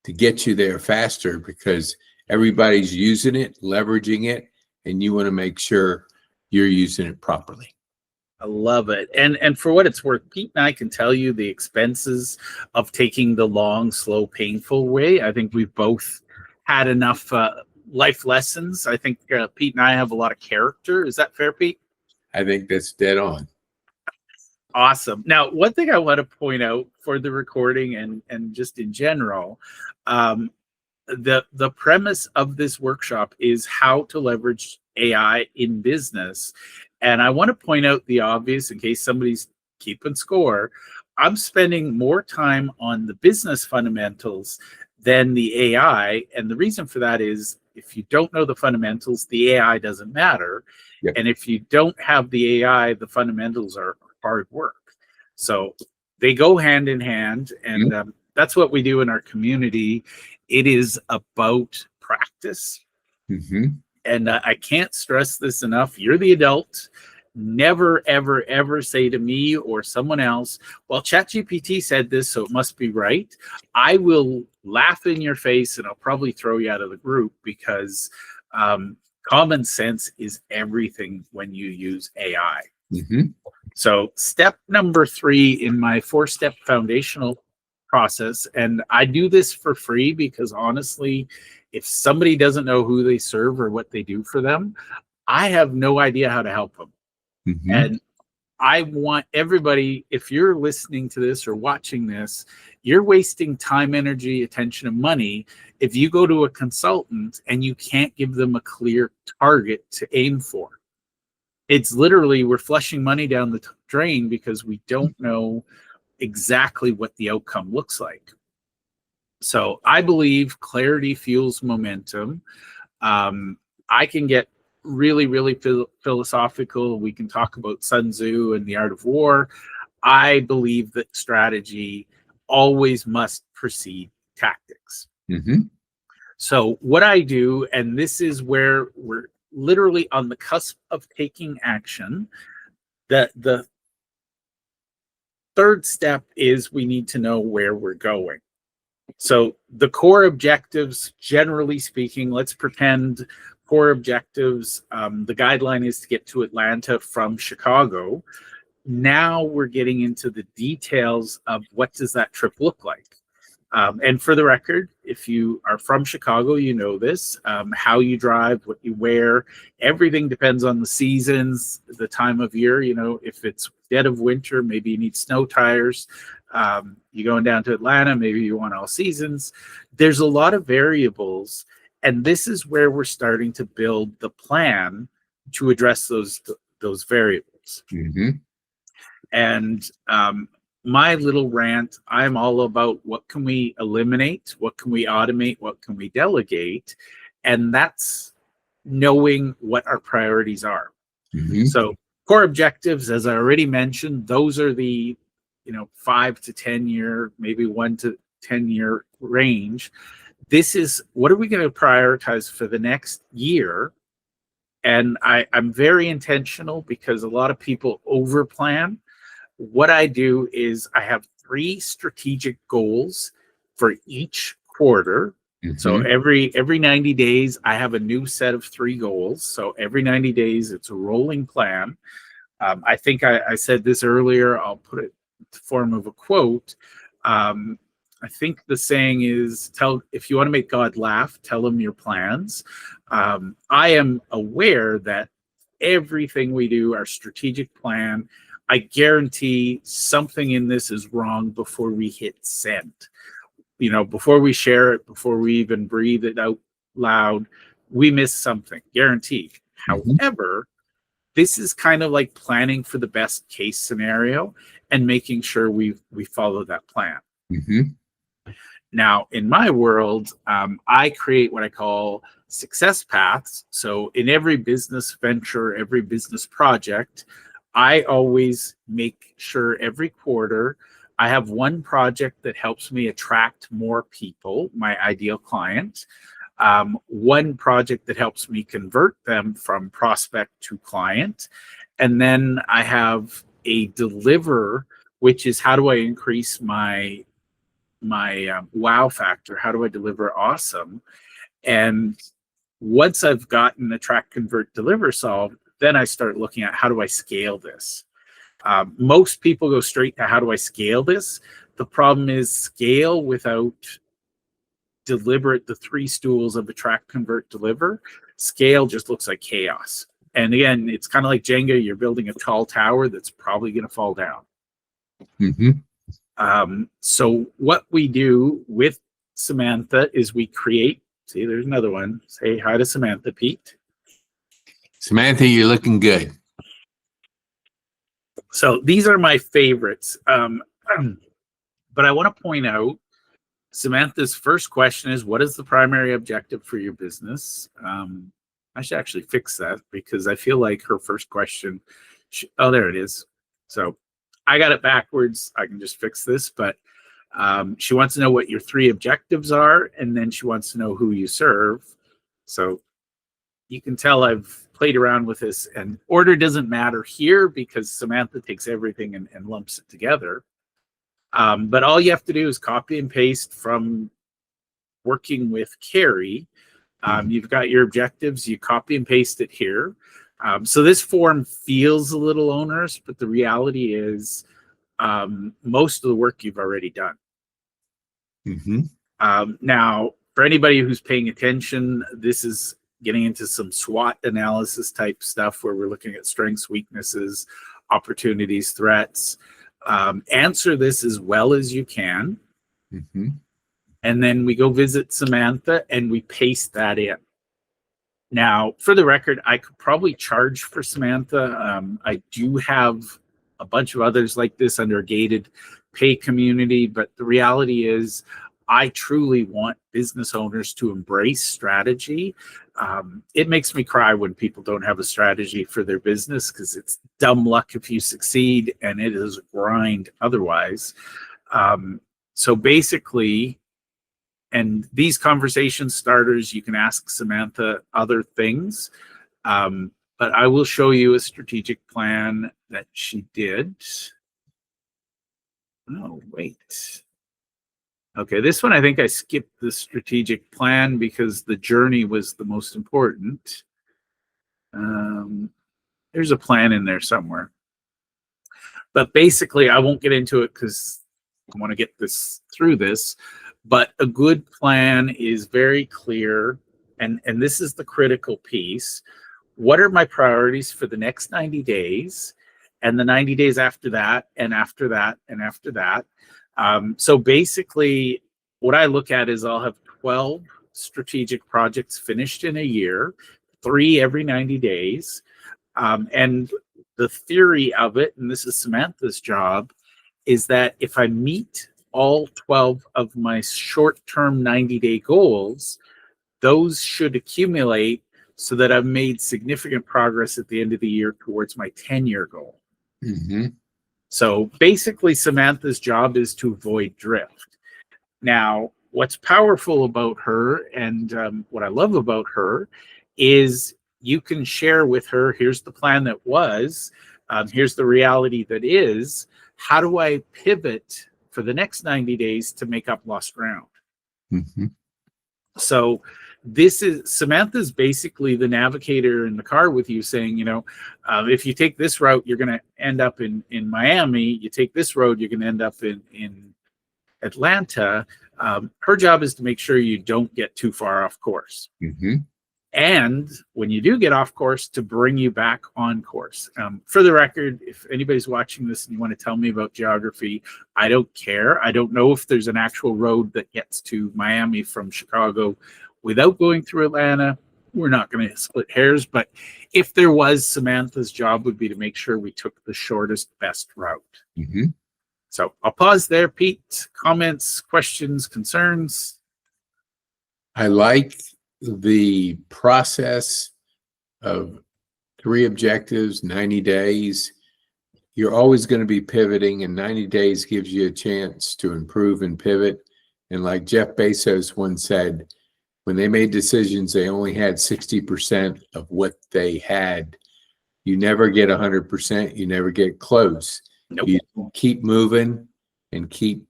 to get you there faster, because everybody's using it, leveraging it, and you want to make sure you're using it properly. I love it. And for what it's worth, Pete and I can tell you the expenses of taking the long, slow, painful way. I think we've both had enough life lessons. I think Pete and I have a lot of character. Is that fair, Pete? I think that's dead on. Awesome. Now, one thing I want to point out for the recording and just in general, the premise of this workshop is how to leverage AI in business. And I want to point out the obvious in case somebody's keeping score. I'm spending more time on the business fundamentals than the AI. And the reason for that is, if you don't know the fundamentals, the AI doesn't matter. Yep. And if you don't have the AI, the fundamentals are hard work. So they go hand in hand. And that's what we do in our community. It is about practice. Mm-hmm. And I can't stress this enough. You're the adult. Never, ever, ever say to me or someone else, well, ChatGPT said this, so it must be right. I will laugh in your face and I'll probably throw you out of the group, because common sense is everything when you use AI. Mm-hmm. So step number 3 in my 4-step foundational process, and I do this for free because honestly, if somebody doesn't know who they serve or what they do for them, I have no idea how to help them. Mm-hmm. And I want everybody, if you're listening to this or watching this, you're wasting time, energy, attention, and money if you go to a consultant and you can't give them a clear target to aim for. It's literally, we're flushing money down the drain because we don't know exactly what the outcome looks like. So I believe clarity fuels momentum. I can get really, really philosophical. We can talk about Sun Tzu and the art of war. I believe that strategy always must precede tactics. Mm-hmm. So what I do, and this is where we're literally on the cusp of taking action, that the third step is we need to know where we're going. So the core objectives, generally speaking, let's pretend core objectives, the guideline is to get to Atlanta from Chicago. Now we're getting into the details of what does that trip look like. And for the record, if you are from Chicago, you know this, how you drive, what you wear, everything depends on the seasons, the time of year. You know, if it's dead of winter, maybe you need snow tires. You going down to Atlanta, maybe you want all seasons. There's a lot of variables. And this is where we're starting to build the plan to address those variables. Mm-hmm. And my little rant, I'm all about what can we eliminate, what can we automate, what can we delegate, and that's knowing what our priorities are. Mm-hmm. So core objectives, as I already mentioned, those are the 5 to 10 year, maybe 1 to 10 year range. This is what are we going to prioritize for the next year. And I'm very intentional because a lot of people overplan. What I do is I have 3 strategic goals for each quarter. Mm-hmm. So every 90 days, I have a new set of 3 goals. So every 90 days, it's a rolling plan. I think I said this earlier. I'll put it in the form of a quote. I think the saying is, if you want to make God laugh, tell him your plans. I am aware that everything we do, our strategic plan, I guarantee something in this is wrong before we hit send. Before we share it, before we even breathe it out loud, we miss something, guaranteed. Mm-hmm. However, this is kind of like planning for the best case scenario and making sure we follow that plan. Mm-hmm. Now, in my world, I create what I call success paths. So in every business venture, every business project, I always make sure every quarter I have one project that helps me attract more people, my ideal client, one project that helps me convert them from prospect to client, and then I have a deliver, which is how do I increase my wow factor? How do I deliver awesome? And once I've gotten attract, convert, deliver solved, then I start looking at how do I scale this? Most people go straight to how do I scale this? The problem is scale without deliberate, the 3 stools of attract, convert, deliver. Scale just looks like chaos. And again, it's kind of like Jenga. You're building a tall tower that's probably going to fall down. Mm-hmm. So what we do with Samantha is we create, see, there's another one. Say hi to Samantha, Pete. Samantha, you're looking good. So these are my favorites. But I want to point out Samantha's first question is, what is the primary objective for your business? I should actually fix that because I feel like her first question, oh, there it is. So I got it backwards. I can just fix this, but she wants to know what your 3 objectives are, and then she wants to know who you serve. So you can tell I've played around with this, and order doesn't matter here because Samantha takes everything and lumps it together. But all you have to do is copy and paste from working with Carrie. You've got your objectives, you copy and paste it here. So this form feels a little onerous, but the reality is most of the work you've already done. Mm-hmm. Now, for anybody who's paying attention, this is getting into some SWOT analysis type stuff where we're looking at strengths, weaknesses, opportunities, threats. Answer this as well as you can. Mm-hmm. And then we go visit Samantha and we paste that in. Now, for the record, I could probably charge for Samantha. I do have a bunch of others like this under a gated pay community, but the reality is I truly want business owners to embrace strategy. It makes me cry when people don't have a strategy for their business, because it's dumb luck if you succeed and it is a grind otherwise. So basically, and these conversation starters, you can ask Samantha other things, but I will show you a strategic plan that she did. Oh, wait. Okay, this one I think I skipped the strategic plan because the journey was the most important. There's a plan in there somewhere. But basically, I won't get into it because I want to get this through this. But a good plan is very clear, and this is the critical piece. What are my priorities for the next 90 days, and the 90 days after that, and after that, and after that? So basically, what I look at is I'll have 12 strategic projects finished in a year, 3 every 90 days. And the theory of it, and this is Samantha's job, is that if I meet all 12 of my short-term 90-day goals, those should accumulate so that I've made significant progress at the end of the year towards my 10-year goal. Mm-hmm. So basically, Samantha's job is to avoid drift. Now, what's powerful about her, and what I love about her, is you can share with her, here's the plan that was, here's the reality that is, how do I pivot for the next 90 days to make up lost ground? Mm-hmm. So this is, Samantha's basically the navigator in the car with you, saying, if you take this route, you're going to end up in Miami. You take this road, you're going to end up in Atlanta. Her job is to make sure you don't get too far off course. Mm-hmm. And when you do get off course, to bring you back on course. For the record, if anybody's watching this and you want to tell me about geography, I don't care. I don't know if there's an actual road that gets to Miami from Chicago without going through Atlanta. We're not going to split hairs, but if there was, Samantha's job would be to make sure we took the shortest, best route. Mm-hmm. So I'll pause there. Pete, comments, questions, concerns? I like the process of 3 objectives, 90 days. You're always going to be pivoting, and 90 days gives you a chance to improve and pivot. And like Jeff Bezos once said, when they made decisions, they only had 60% of what they had. You never get 100%. You never get close. Nope. You keep moving and keep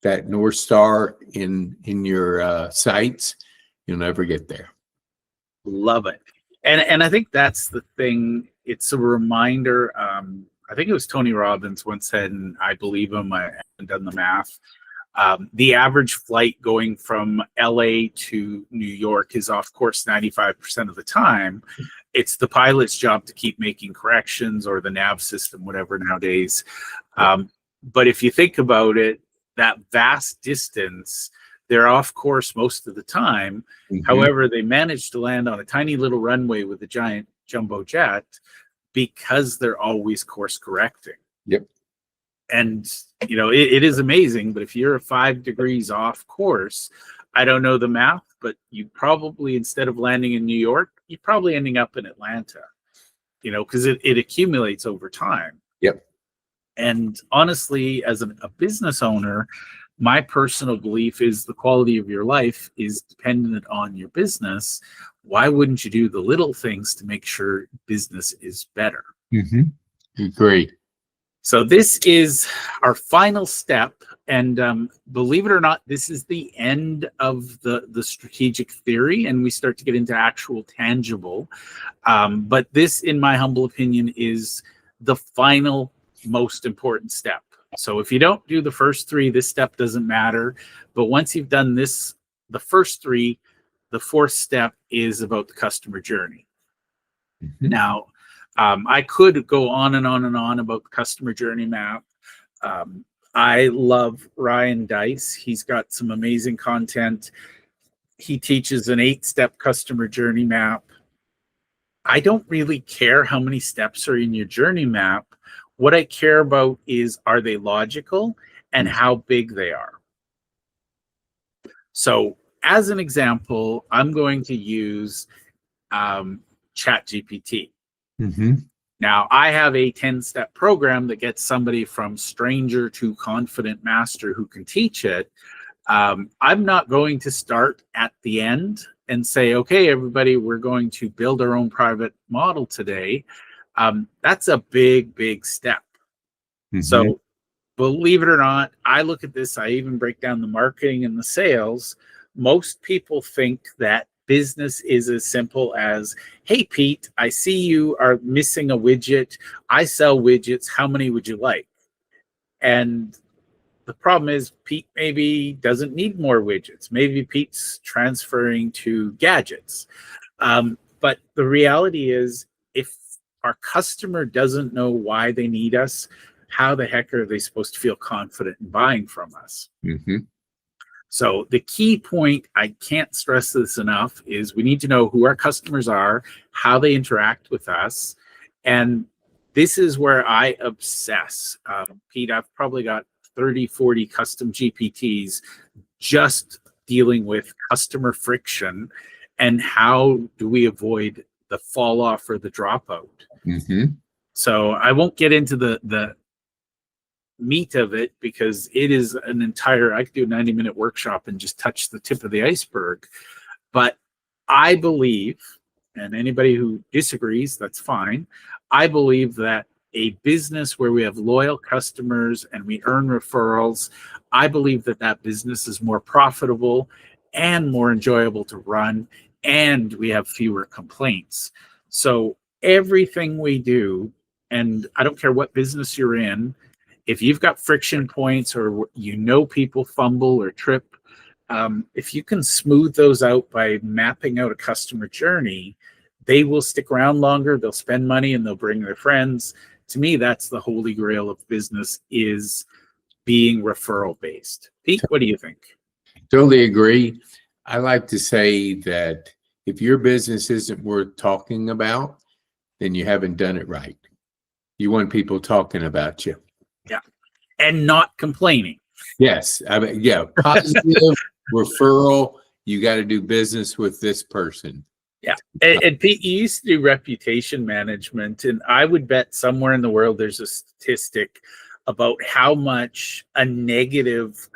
that North Star in your sights. You'll never get there. Love it. And I think that's the thing. It's a reminder. I think it was Tony Robbins once said, and I believe him, I haven't done the math. The average flight going from LA to New York is off course 95% of the time. It's the pilot's job to keep making corrections, or the nav system, whatever nowadays. But if you think about it, that vast distance, they're off course most of the time. Mm-hmm. However, they manage to land on a tiny little runway with a giant jumbo jet because they're always course correcting. Yep. And, it is amazing, but if you're 5 degrees off course, I don't know the math, but you probably, instead of landing in New York, you're probably ending up in Atlanta, because it accumulates over time. Yep. And honestly, as a business owner, my personal belief is the quality of your life is dependent on your business. Why wouldn't you do the little things to make sure business is better? Mm-hmm. Agree. So this is our final step. And believe it or not, this is the end of the strategic theory, and we start to get into actual tangible. But this, in my humble opinion, is the final most important step. So if you don't do the first 3, this step doesn't matter. But once you've done this, the first 3, the 4th step is about the customer journey. Mm-hmm. Now, I could go on and on and on about the customer journey map. I love Ryan Dice. He's got some amazing content. He teaches an 8-step customer journey map. I don't really care how many steps are in your journey map. What I care about is, are they logical and how big they are? So as an example, I'm going to use ChatGPT. Mm-hmm. Now, I have a 10-step program that gets somebody from stranger to confident master who can teach it. I'm not going to start at the end and say, okay, everybody, we're going to build our own private model today. That's a big, big step. Mm-hmm. So believe it or not, I look at this, I even break down the marketing and the sales. Most people think that business is as simple as, hey, Pete, I see you are missing a widget. I sell widgets. How many would you like? And the problem is Pete maybe doesn't need more widgets. Maybe Pete's transferring to gadgets. But the reality is, if our customer doesn't know why they need us, how the heck are they supposed to feel confident in buying from us? Mm-hmm. So the key point, I can't stress this enough, is we need to know who our customers are, how they interact with us. And this is where I obsess. Pete, I've probably got 30, 40 custom GPTs just dealing with customer friction and how do we avoid the fall off or the dropout. Mm-hmm. So I won't get into the meat of it because it is an entire, I could do a 90-minute workshop and just touch the tip of the iceberg. But I believe, and anybody who disagrees, that's fine. I believe that a business where we have loyal customers and we earn referrals, I believe that that business is more profitable and more enjoyable to run, and we have fewer complaints. So everything we do, and I don't care what business you're in, if you've got friction points or you know people fumble or trip, if you can smooth those out by mapping out a customer journey, they will stick around longer, they'll spend money, and they'll bring their friends. To me, that's the holy grail of business, is being referral based. Pete, what do you think? Totally agree. I like to say that if your business isn't worth talking about, then you haven't done it right. You want people talking about you. Yeah. And not complaining. Yes. I mean, yeah. Positive referral. You got to do business with this person. Yeah. And Pete, you used to do reputation management, and I would bet somewhere in the world there's a statistic about how much a negative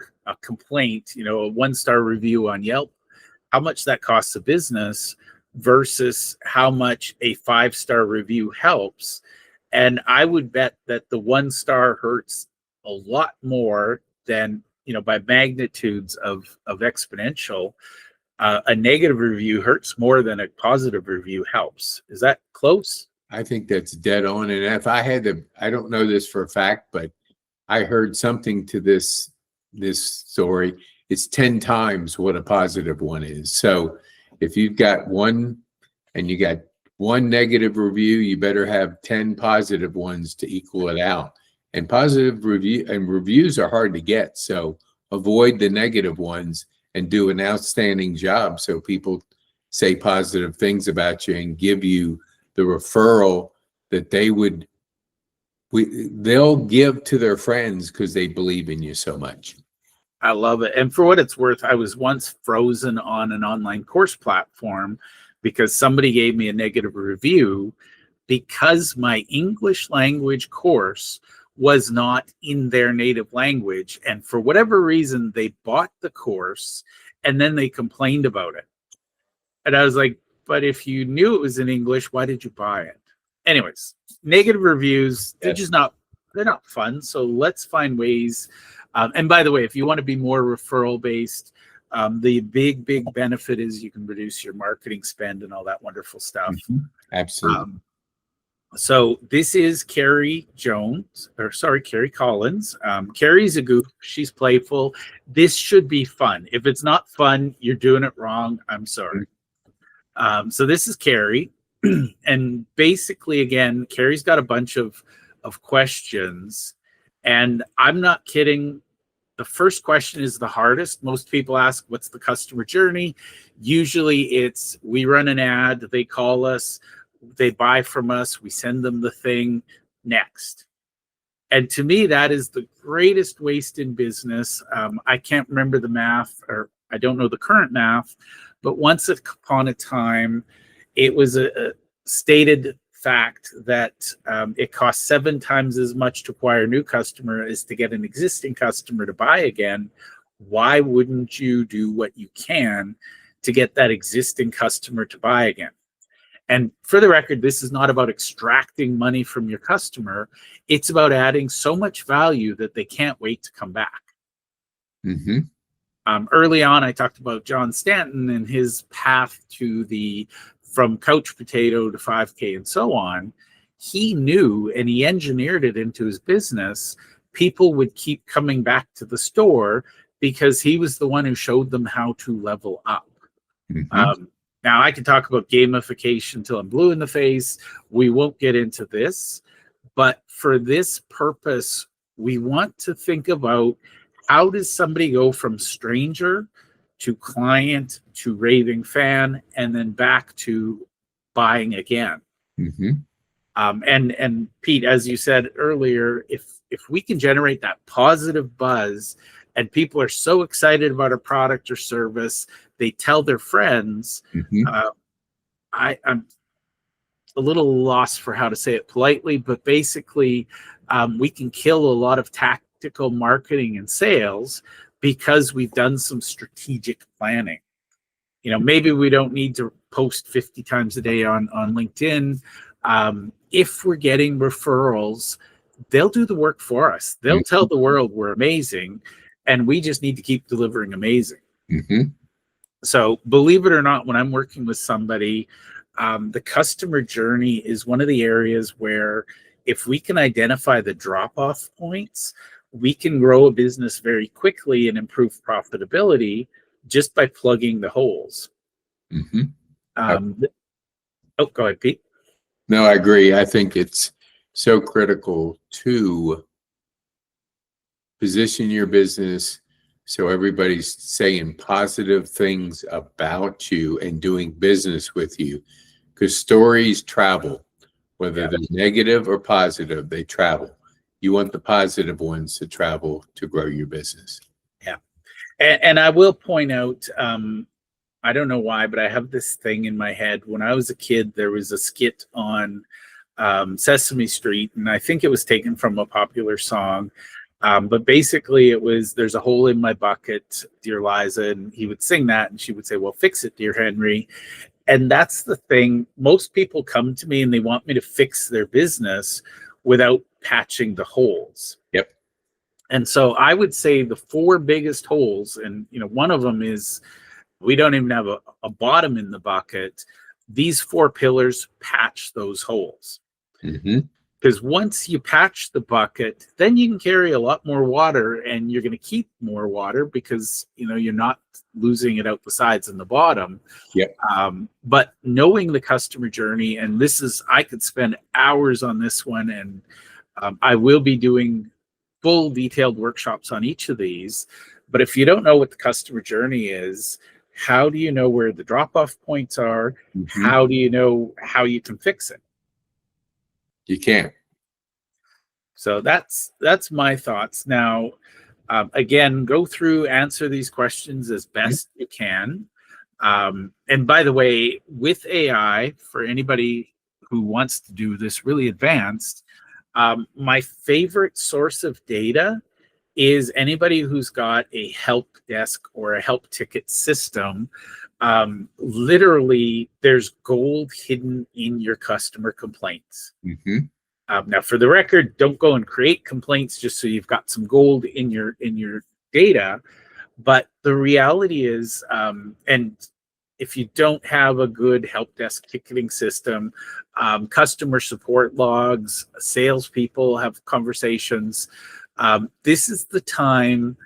complaint, a 1-star review on Yelp, how much that costs a business versus how much a 5-star review helps. And I would bet that the 1-star hurts a lot more than, by magnitudes of exponential. A negative review hurts more than a positive review helps. Is that close? I think that's dead on. And if I had to, I don't know this for a fact, but I heard something to this story. It's 10 times what a positive one is. So if you've got one and you got one negative review, you better have 10 positive ones to equal it out. And positive reviews are hard to get. So avoid the negative ones and do an outstanding job so people say positive things about you and give you the referral that they'll give to their friends because they believe in you so much. I love it. And for what it's worth, I was once frozen on an online course platform because somebody gave me a negative review because my English language course was not in their native language. And for whatever reason, they bought the course and then they complained about it. And I was like, but if you knew it was in English, why did you buy it? Anyways, negative reviews, they're not fun. So let's find ways. And by the way, if you want to be more referral based, the big benefit is you can reduce your marketing spend and all that wonderful stuff. Mm-hmm. Absolutely. So this is Carrie Collins. Carrie's a goof. She's playful. This should be fun. If it's not fun, you're doing it wrong. I'm sorry. So this is Carrie. And basically, again, Carrie's got a bunch of questions, and I'm not kidding. The first question is the hardest. Most people ask, what's the customer journey? Usually it's, we run an ad, they call us, they buy from us, we send them the thing, next. And to me, that is the greatest waste in business. I can't remember the math, or I don't know the current math, but once upon a time, it was a stated fact that it costs 7 times as much to acquire a new customer as to get an existing customer to buy again. Why wouldn't you do what you can to get that existing customer to buy again? And for the record, this is not about extracting money from your customer. It's about adding so much value that they can't wait to come back. Mm-hmm. Early on, I talked about John Stanton and his path to from couch potato to 5K and so on. He knew, and he engineered it into his business, people would keep coming back to the store because he was the one who showed them how to level up. Mm-hmm. Now, I can talk about gamification till I'm blue in the face. We won't get into this. But for this purpose, we want to think about, how does somebody go from stranger to client to raving fan and then back to buying again? Mm-hmm. And Pete, as you said earlier, if we can generate that positive buzz and people are so excited about a product or service, they tell their friends. Mm-hmm. I'm a little lost for how to say it politely, but basically we can kill a lot of tactical marketing and sales because we've done some strategic planning. Maybe we don't need to post 50 times a day on LinkedIn. If we're getting referrals, they'll do the work for us. They'll tell the world we're amazing, and we just need to keep delivering amazing. Mm-hmm. So believe it or not, when I'm working with somebody, the customer journey is one of the areas where if we can identify the drop-off points, we can grow a business very quickly and improve profitability just by plugging the holes. Mm-hmm. Go ahead, Pete. No, I agree. I think it's so critical to position your business so everybody's saying positive things about you and doing business with you, because stories travel, whether they're negative or positive, they travel. You want the positive ones to travel to grow your business. Yeah. And I will point out, I don't know why, but I have this thing in my head. When I was a kid, there was a skit on Sesame Street, and I think it was taken from a popular song. But basically it was, there's a hole in my bucket, dear Liza, and he would sing that and she would say, well, fix it, dear Henry. And that's the thing. Most people come to me and they want me to fix their business without patching the holes. Yep. And so I would say the 4 biggest holes, and one of them is we don't even have a bottom in the bucket. These 4 pillars patch those holes. Mm-hmm. Because once you patch the bucket, then you can carry a lot more water, and you're going to keep more water because you're not losing it out the sides and the bottom. Yep. But knowing the customer journey, and I could spend hours on this one, and I will be doing full detailed workshops on each of these. But if you don't know what the customer journey is, how do you know where the drop-off points are? Mm-hmm. How do you know how you can fix it? You can't. So that's my thoughts. Now, again, go through, answer these questions as best you can. And by the way, with AI, for anybody who wants to do this really advanced, my favorite source of data is anybody who's got a help desk or a help ticket system. Literally, there's gold hidden in your customer complaints. Mm-hmm. Now, for the record, don't go and create complaints just so you've got some gold in your data. But the reality is, and if you don't have a good help desk ticketing system, customer support logs, salespeople have conversations. This is the time,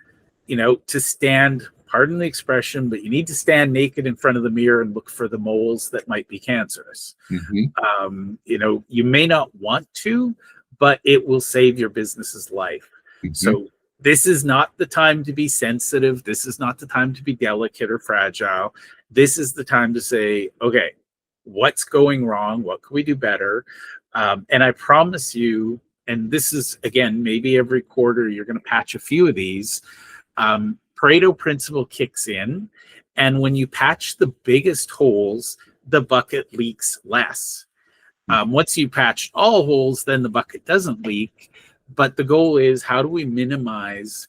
to stand, pardon the expression, but you need to stand naked in front of the mirror and look for the moles that might be cancerous. You may not want to, but it will save your business's life. So this is not the time to be sensitive. This is not the time to be delicate or fragile. This is the time to say, okay, what's going wrong? What can we do better? And I promise you, and this is, again, maybe every quarter you're going to patch a few of these. Pareto principle kicks in, and when you patch the biggest holes, the bucket leaks less. Once you patch all holes, then the bucket doesn't leak. But the goal is, how do we minimize?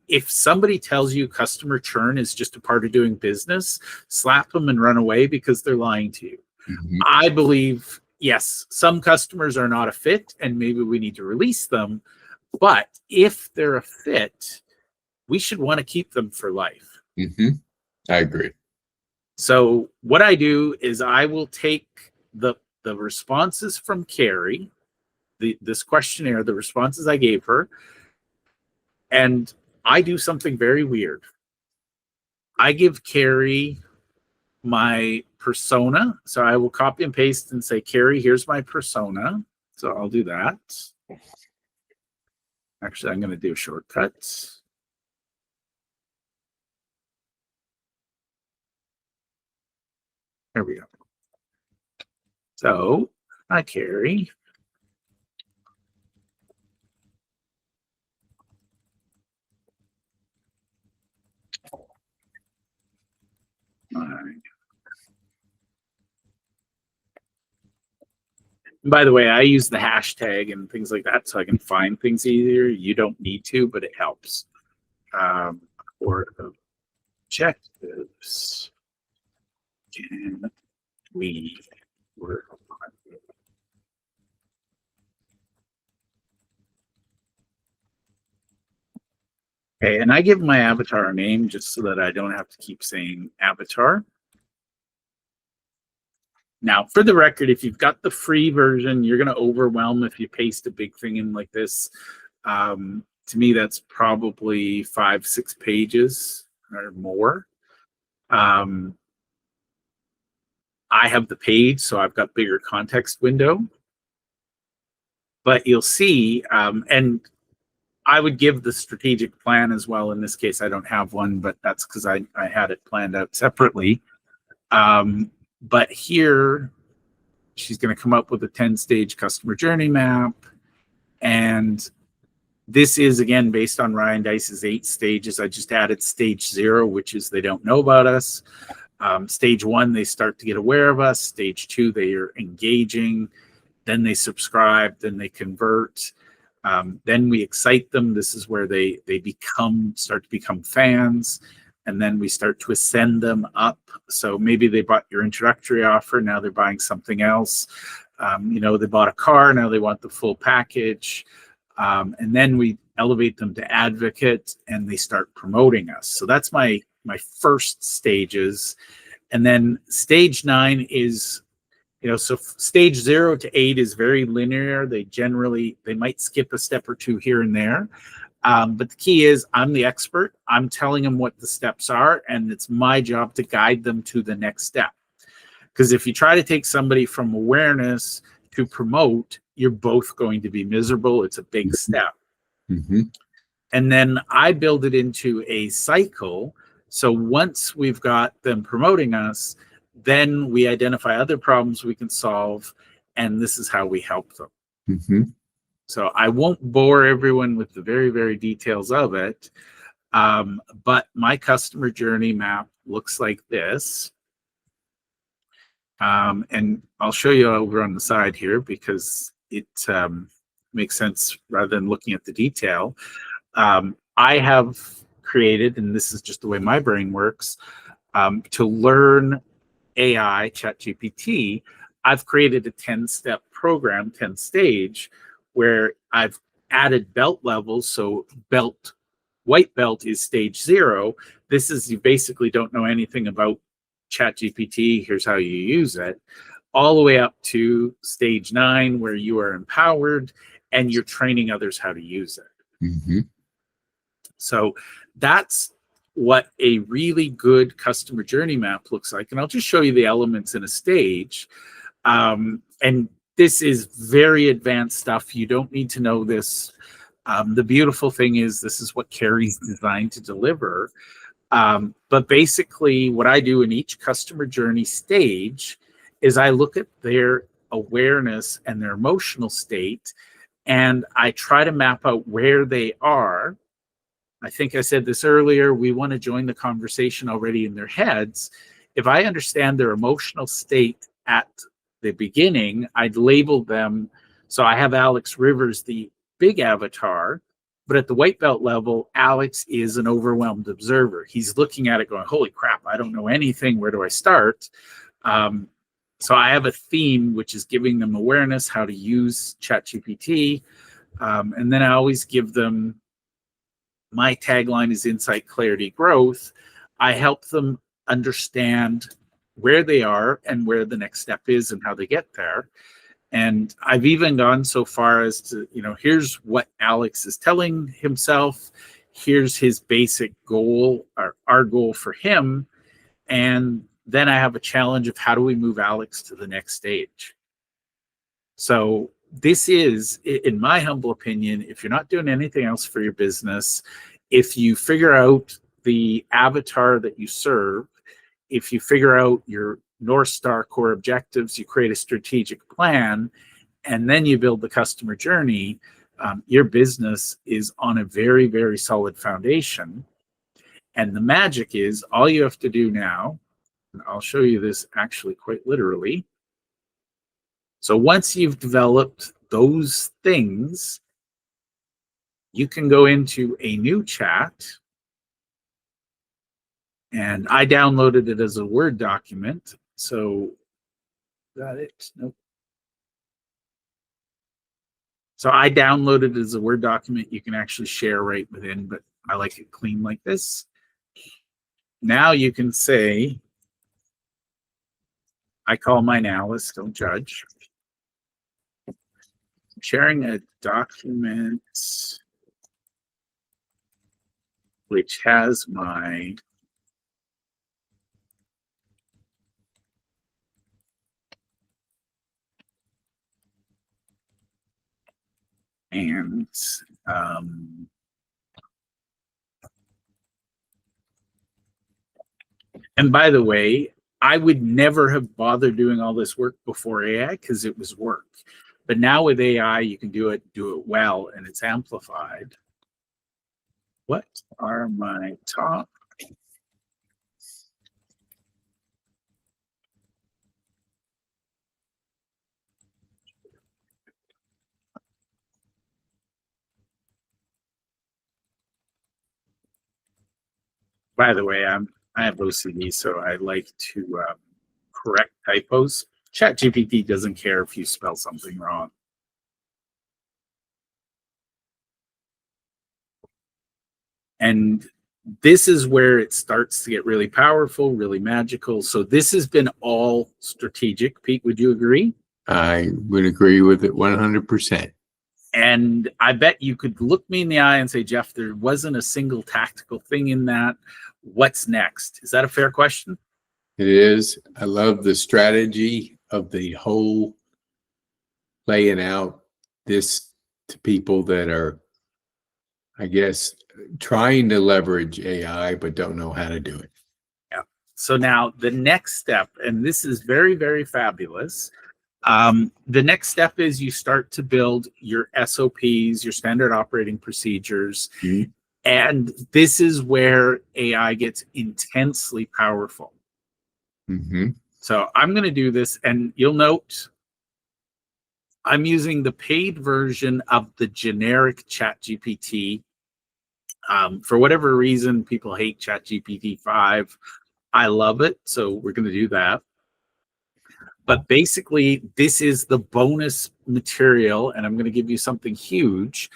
If somebody tells you customer churn is just a part of doing business, slap them and run away because they're lying to you. I believe, yes, some customers are not a fit and maybe we need to release them. But if they're a fit, we should want to keep them for life. I agree. So what I do is I will take the responses from Carrie, this questionnaire, the responses I gave her, and I do something very weird. I give Carrie my persona. So I will copy and paste and say, Carrie, here's my persona. So I'll do that. Actually, I'm going to do a shortcut. There we go. So, hi, Carrie. By the way, I use the hashtag and things like that so I can find things easier. You don't need to, but it helps. Or objectives can we work on? Okay, and I give my avatar a name just so that I don't have to keep saying avatar. Now, for the record, if you've got the free version, you're going to overwhelm if you paste a big thing in like this. To me, that's probably 5-6 pages or more. I have the page, so I've got bigger context window. But you'll see, and I would give the strategic plan as well. In this case, I don't have one, but that's because I had it planned out separately. But here, she's going to come up with a 10-stage customer journey map. And this is, again, based on Ryan Dice's 8 stages. I just added stage 0, which is they don't know about us. Stage 1, they start to get aware of us. Stage 2, they are engaging. Then they subscribe. Then they convert. Then we excite them. This is where they start to become fans. And then we start to ascend them up. So maybe they bought your introductory offer. Now they're buying something else. They bought a car. Now they want the full package. And then we elevate them to advocate and they start promoting us. So that's my first stages. And then stage 9 is, so stage 0 to 8 is very linear. They might skip a step or two here and there. But the key is I'm the expert. I'm telling them what the steps are, and it's my job to guide them to the next step. Because if you try to take somebody from awareness to promote, you're both going to be miserable. It's a big step. And then I build it into a cycle. So once we've got them promoting us, then we identify other problems we can solve, and this is how we help them. So I won't bore everyone with the very, very details of it, but my customer journey map looks like this. And I'll show you over on the side here because it makes sense rather than looking at the detail. I have created, and this is just the way my brain works, to learn AI, ChatGPT, I've created a 10-step program, 10-stage, where I've added belt levels. So white belt is stage 0. This is, you basically don't know anything about ChatGPT. Here's how you use it. All the way up to stage 9, where you are empowered and you're training others how to use it. So that's what a really good customer journey map looks like. And I'll just show you the elements in a stage. And this is very advanced stuff. You don't need to know this. The beautiful thing is this is what Carrie's designed to deliver. But basically, what I do in each customer journey stage is I look at their awareness and their emotional state, and I try to map out where they are. I think I said this earlier, we want to join the conversation already in their heads. If I understand their emotional state at the beginning, I'd label them. So I have Alex Rivers, the big avatar, but at the white belt level, Alex is an overwhelmed observer. He's looking at it going, holy crap, I don't know anything. Where do I start? So I have a theme, which is giving them awareness, how to use ChatGPT. And then I always give them, my tagline is insight, clarity, growth. I help them understand where they are and where the next step is and how they get there. And I've even gone so far as to, here's what Alex is telling himself. Here's his basic goal, or our goal for him. And then I have a challenge of how do we move Alex to the next stage? So this is, in my humble opinion, if you're not doing anything else for your business, if you figure out the avatar that you serve, if you figure out your North Star core objectives, you create a strategic plan, and then you build the customer journey, your business is on a very, very solid foundation. And the magic is all you have to do now, and I'll show you this actually quite literally. So once you've developed those things, you can go into a new chat. And I downloaded it as a Word document. So, got it? Nope. So I downloaded it as a Word document. You can actually share right within, but I like it clean like this. Now you can say, I call mine Alice, don't judge. Sharing a document which has my and by the way, I would never have bothered doing all this work before AI because it was work. But now with AI, you can do it well, and it's amplified. What are my top? By the way, I have OCD, so I like to correct typos. ChatGPT doesn't care if you spell something wrong. And this is where it starts to get really powerful, really magical. So this has been all strategic. Pete, would you agree? I would agree with it 100%. And I bet you could look me in the eye and say, Jeff, there wasn't a single tactical thing in that. What's next? Is that a fair question? It is. I love the strategy of the whole laying out this to people that are, I guess, trying to leverage AI, but don't know how to do it. Yeah. So now the next step, and this is very, very fabulous. The next step is you start to build your SOPs, your standard operating procedures. Mm-hmm. And this is where AI gets intensely powerful. Mm-hmm. So I'm going to do this, and you'll note I'm using the paid version of the generic ChatGPT. For whatever reason, people hate ChatGPT 5. I love it, so we're going to do that. But basically, this is the bonus material, and I'm going to give you something huge.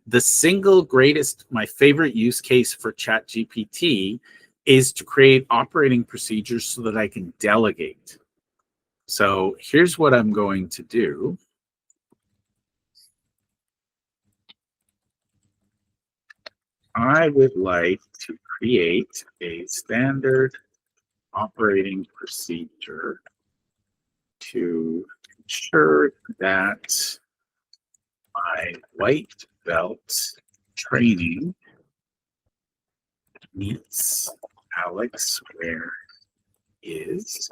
The single greatest, my favorite use case for ChatGPT is to create operating procedures so that I can delegate. So here's what I'm going to do. I would like to create a standard operating procedure to ensure that my white belt training meets Alex where is.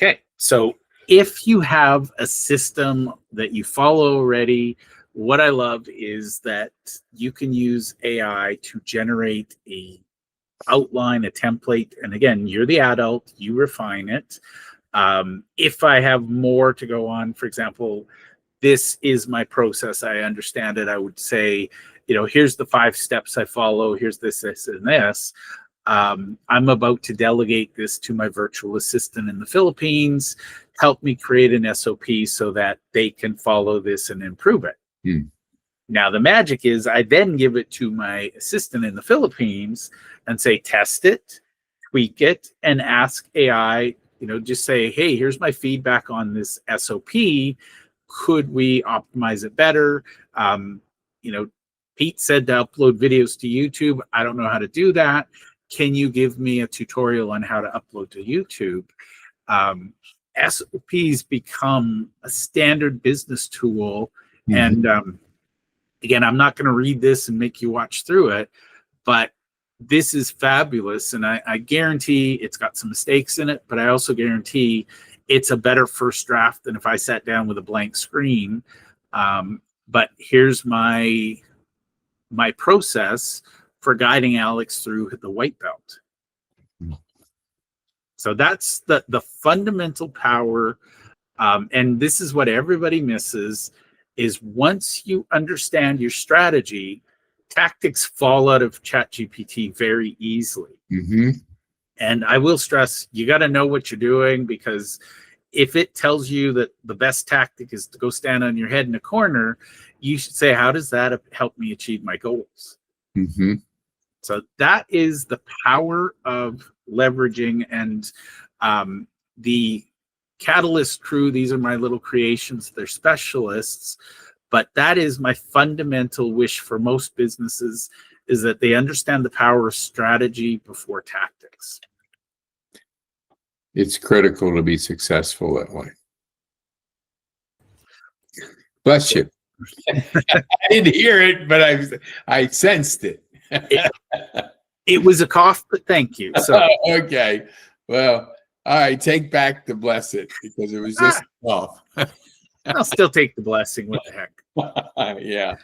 Okay, so if you have a system that you follow already, what I love is that you can use AI to generate a outline, a template, and again, you're the adult, you refine it. If I have more to go on, for example, this is my process, I understand it, I would say, here's the 5 steps I follow, here's this, and this. I'm about to delegate this to my virtual assistant in the Philippines, help me create an SOP so that they can follow this and improve it. Now, the magic is I then give it to my assistant in the Philippines and say, test it, tweak it, and ask AI, just say, hey, here's my feedback on this SOP. Could we optimize it better? Pete said to upload videos to YouTube. I don't know how to do that. Can you give me a tutorial on how to upload to YouTube? SOPs become a standard business tool. And again, I'm not going to read this and make you watch through it, but this is fabulous. And I guarantee it's got some mistakes in it, but I also guarantee it's a better first draft than if I sat down with a blank screen. But here's my process for guiding Alex through the white belt. So that's the fundamental power. And this is what everybody misses, is once you understand your strategy, tactics fall out of ChatGPT very easily. And I will stress, you got to know what you're doing, because if it tells you that the best tactic is to go stand on your head in a corner, you should say, how does that help me achieve my goals? So that is the power of leveraging. And the Catalyst crew, these are my little creations, they're specialists, but that is my fundamental wish for most businesses, is that they understand the power of strategy before tactics. It's critical to be successful that way. Bless you. I didn't hear it, but I sensed it. It was a cough, but thank you. So okay. Well, all right, take back the bless it, because it was just off. I'll still take the blessing. What the heck? Yeah.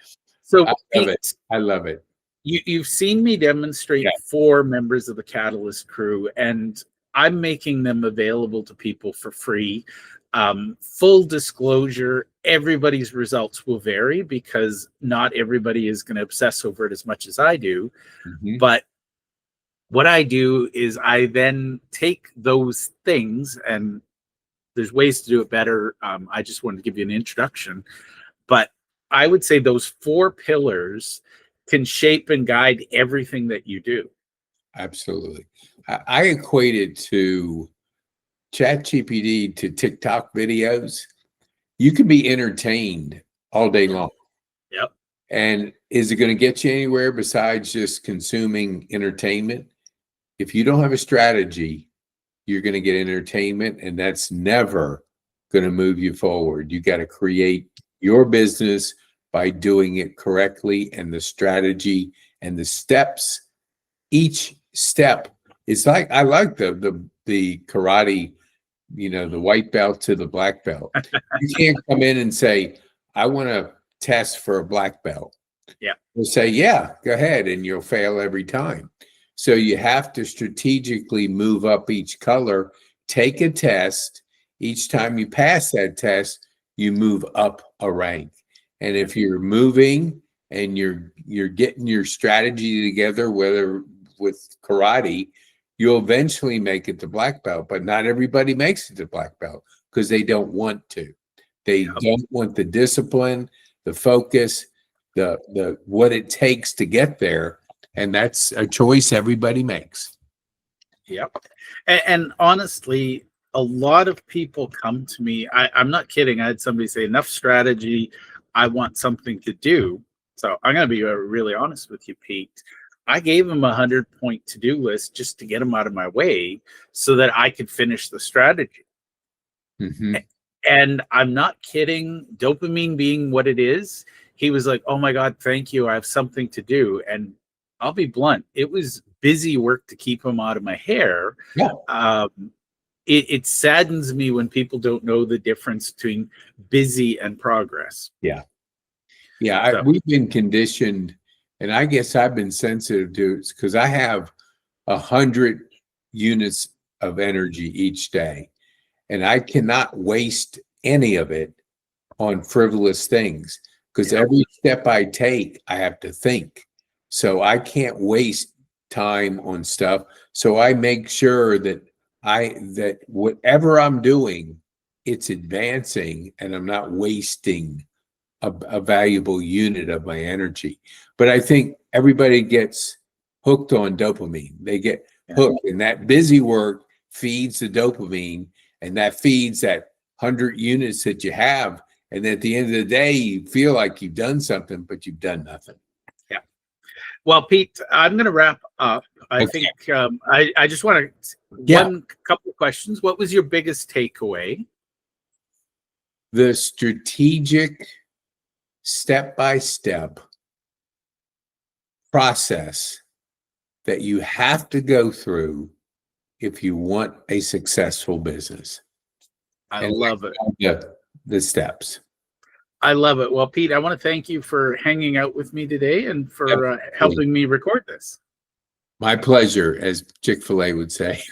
So I love it. You've seen me demonstrate 4 members of the Catalyst crew, and I'm making them available to people for free. Full disclosure, everybody's results will vary because not everybody is going to obsess over it as much as I do. But what I do is I then take those things, and there's ways to do it better. I just wanted to give you an introduction, but I would say those 4 pillars can shape and guide everything that you do. Absolutely. I equate it to ChatGPT to TikTok videos. You can be entertained all day long. Yep. And is it going to get you anywhere besides just consuming entertainment? If you don't have a strategy, you're going to get entertainment, and that's never going to move you forward. You got to create your business by doing it correctly, and the strategy and the steps. Each step is like, I like the karate, the white belt to the black belt. You can't come in and say, I want to test for a black belt. Yeah. We'll say, yeah, go ahead, and you'll fail every time. So you have to strategically move up each color, take a test. Each time you pass that test, you move up a rank. And if you're moving and you're getting your strategy together, whether with karate, you'll eventually make it to black belt. But not everybody makes it to black belt because they don't want to. They don't want the discipline, the focus, the what it takes to get there. And that's a choice everybody makes. Yep. And honestly, a lot of people come to me. I'm not kidding. I had somebody say, enough strategy. I want something to do. So I'm going to be really honest with you, Pete. I gave him 100-point to-do list just to get him out of my way so that I could finish the strategy. Hmm. And I'm not kidding. Dopamine being what it is, he was like, "Oh my God, thank you. I have something to do." And I'll be blunt, it was busy work to keep him out of my hair. Yeah. It saddens me when people don't know the difference between busy and progress. Yeah. Yeah. So, We've been conditioned, and I guess I've been sensitive to it because I have 100 units of energy each day, and I cannot waste any of it on frivolous things because yeah, every step I take, I have to think. So I can't waste time on stuff. So I make sure that that whatever I'm doing, it's advancing and I'm not wasting a valuable unit of my energy. But I think everybody gets hooked on dopamine. They get yeah. hooked, and that busy work feeds the dopamine, and that feeds that 100 units that you have. And at the end of the day, you feel like you've done something, but you've done nothing. Yeah. Well, Pete, I'm going to wrap up. I Okay. think I just want to Yeah. one couple of questions. What was your biggest takeaway? The strategic step-by-step process that you have to go through if you want a successful business. I And love it. the steps. I love it. Well, Pete, I want to thank you for hanging out with me today and for helping me record this. My pleasure, as Chick-fil-A would say.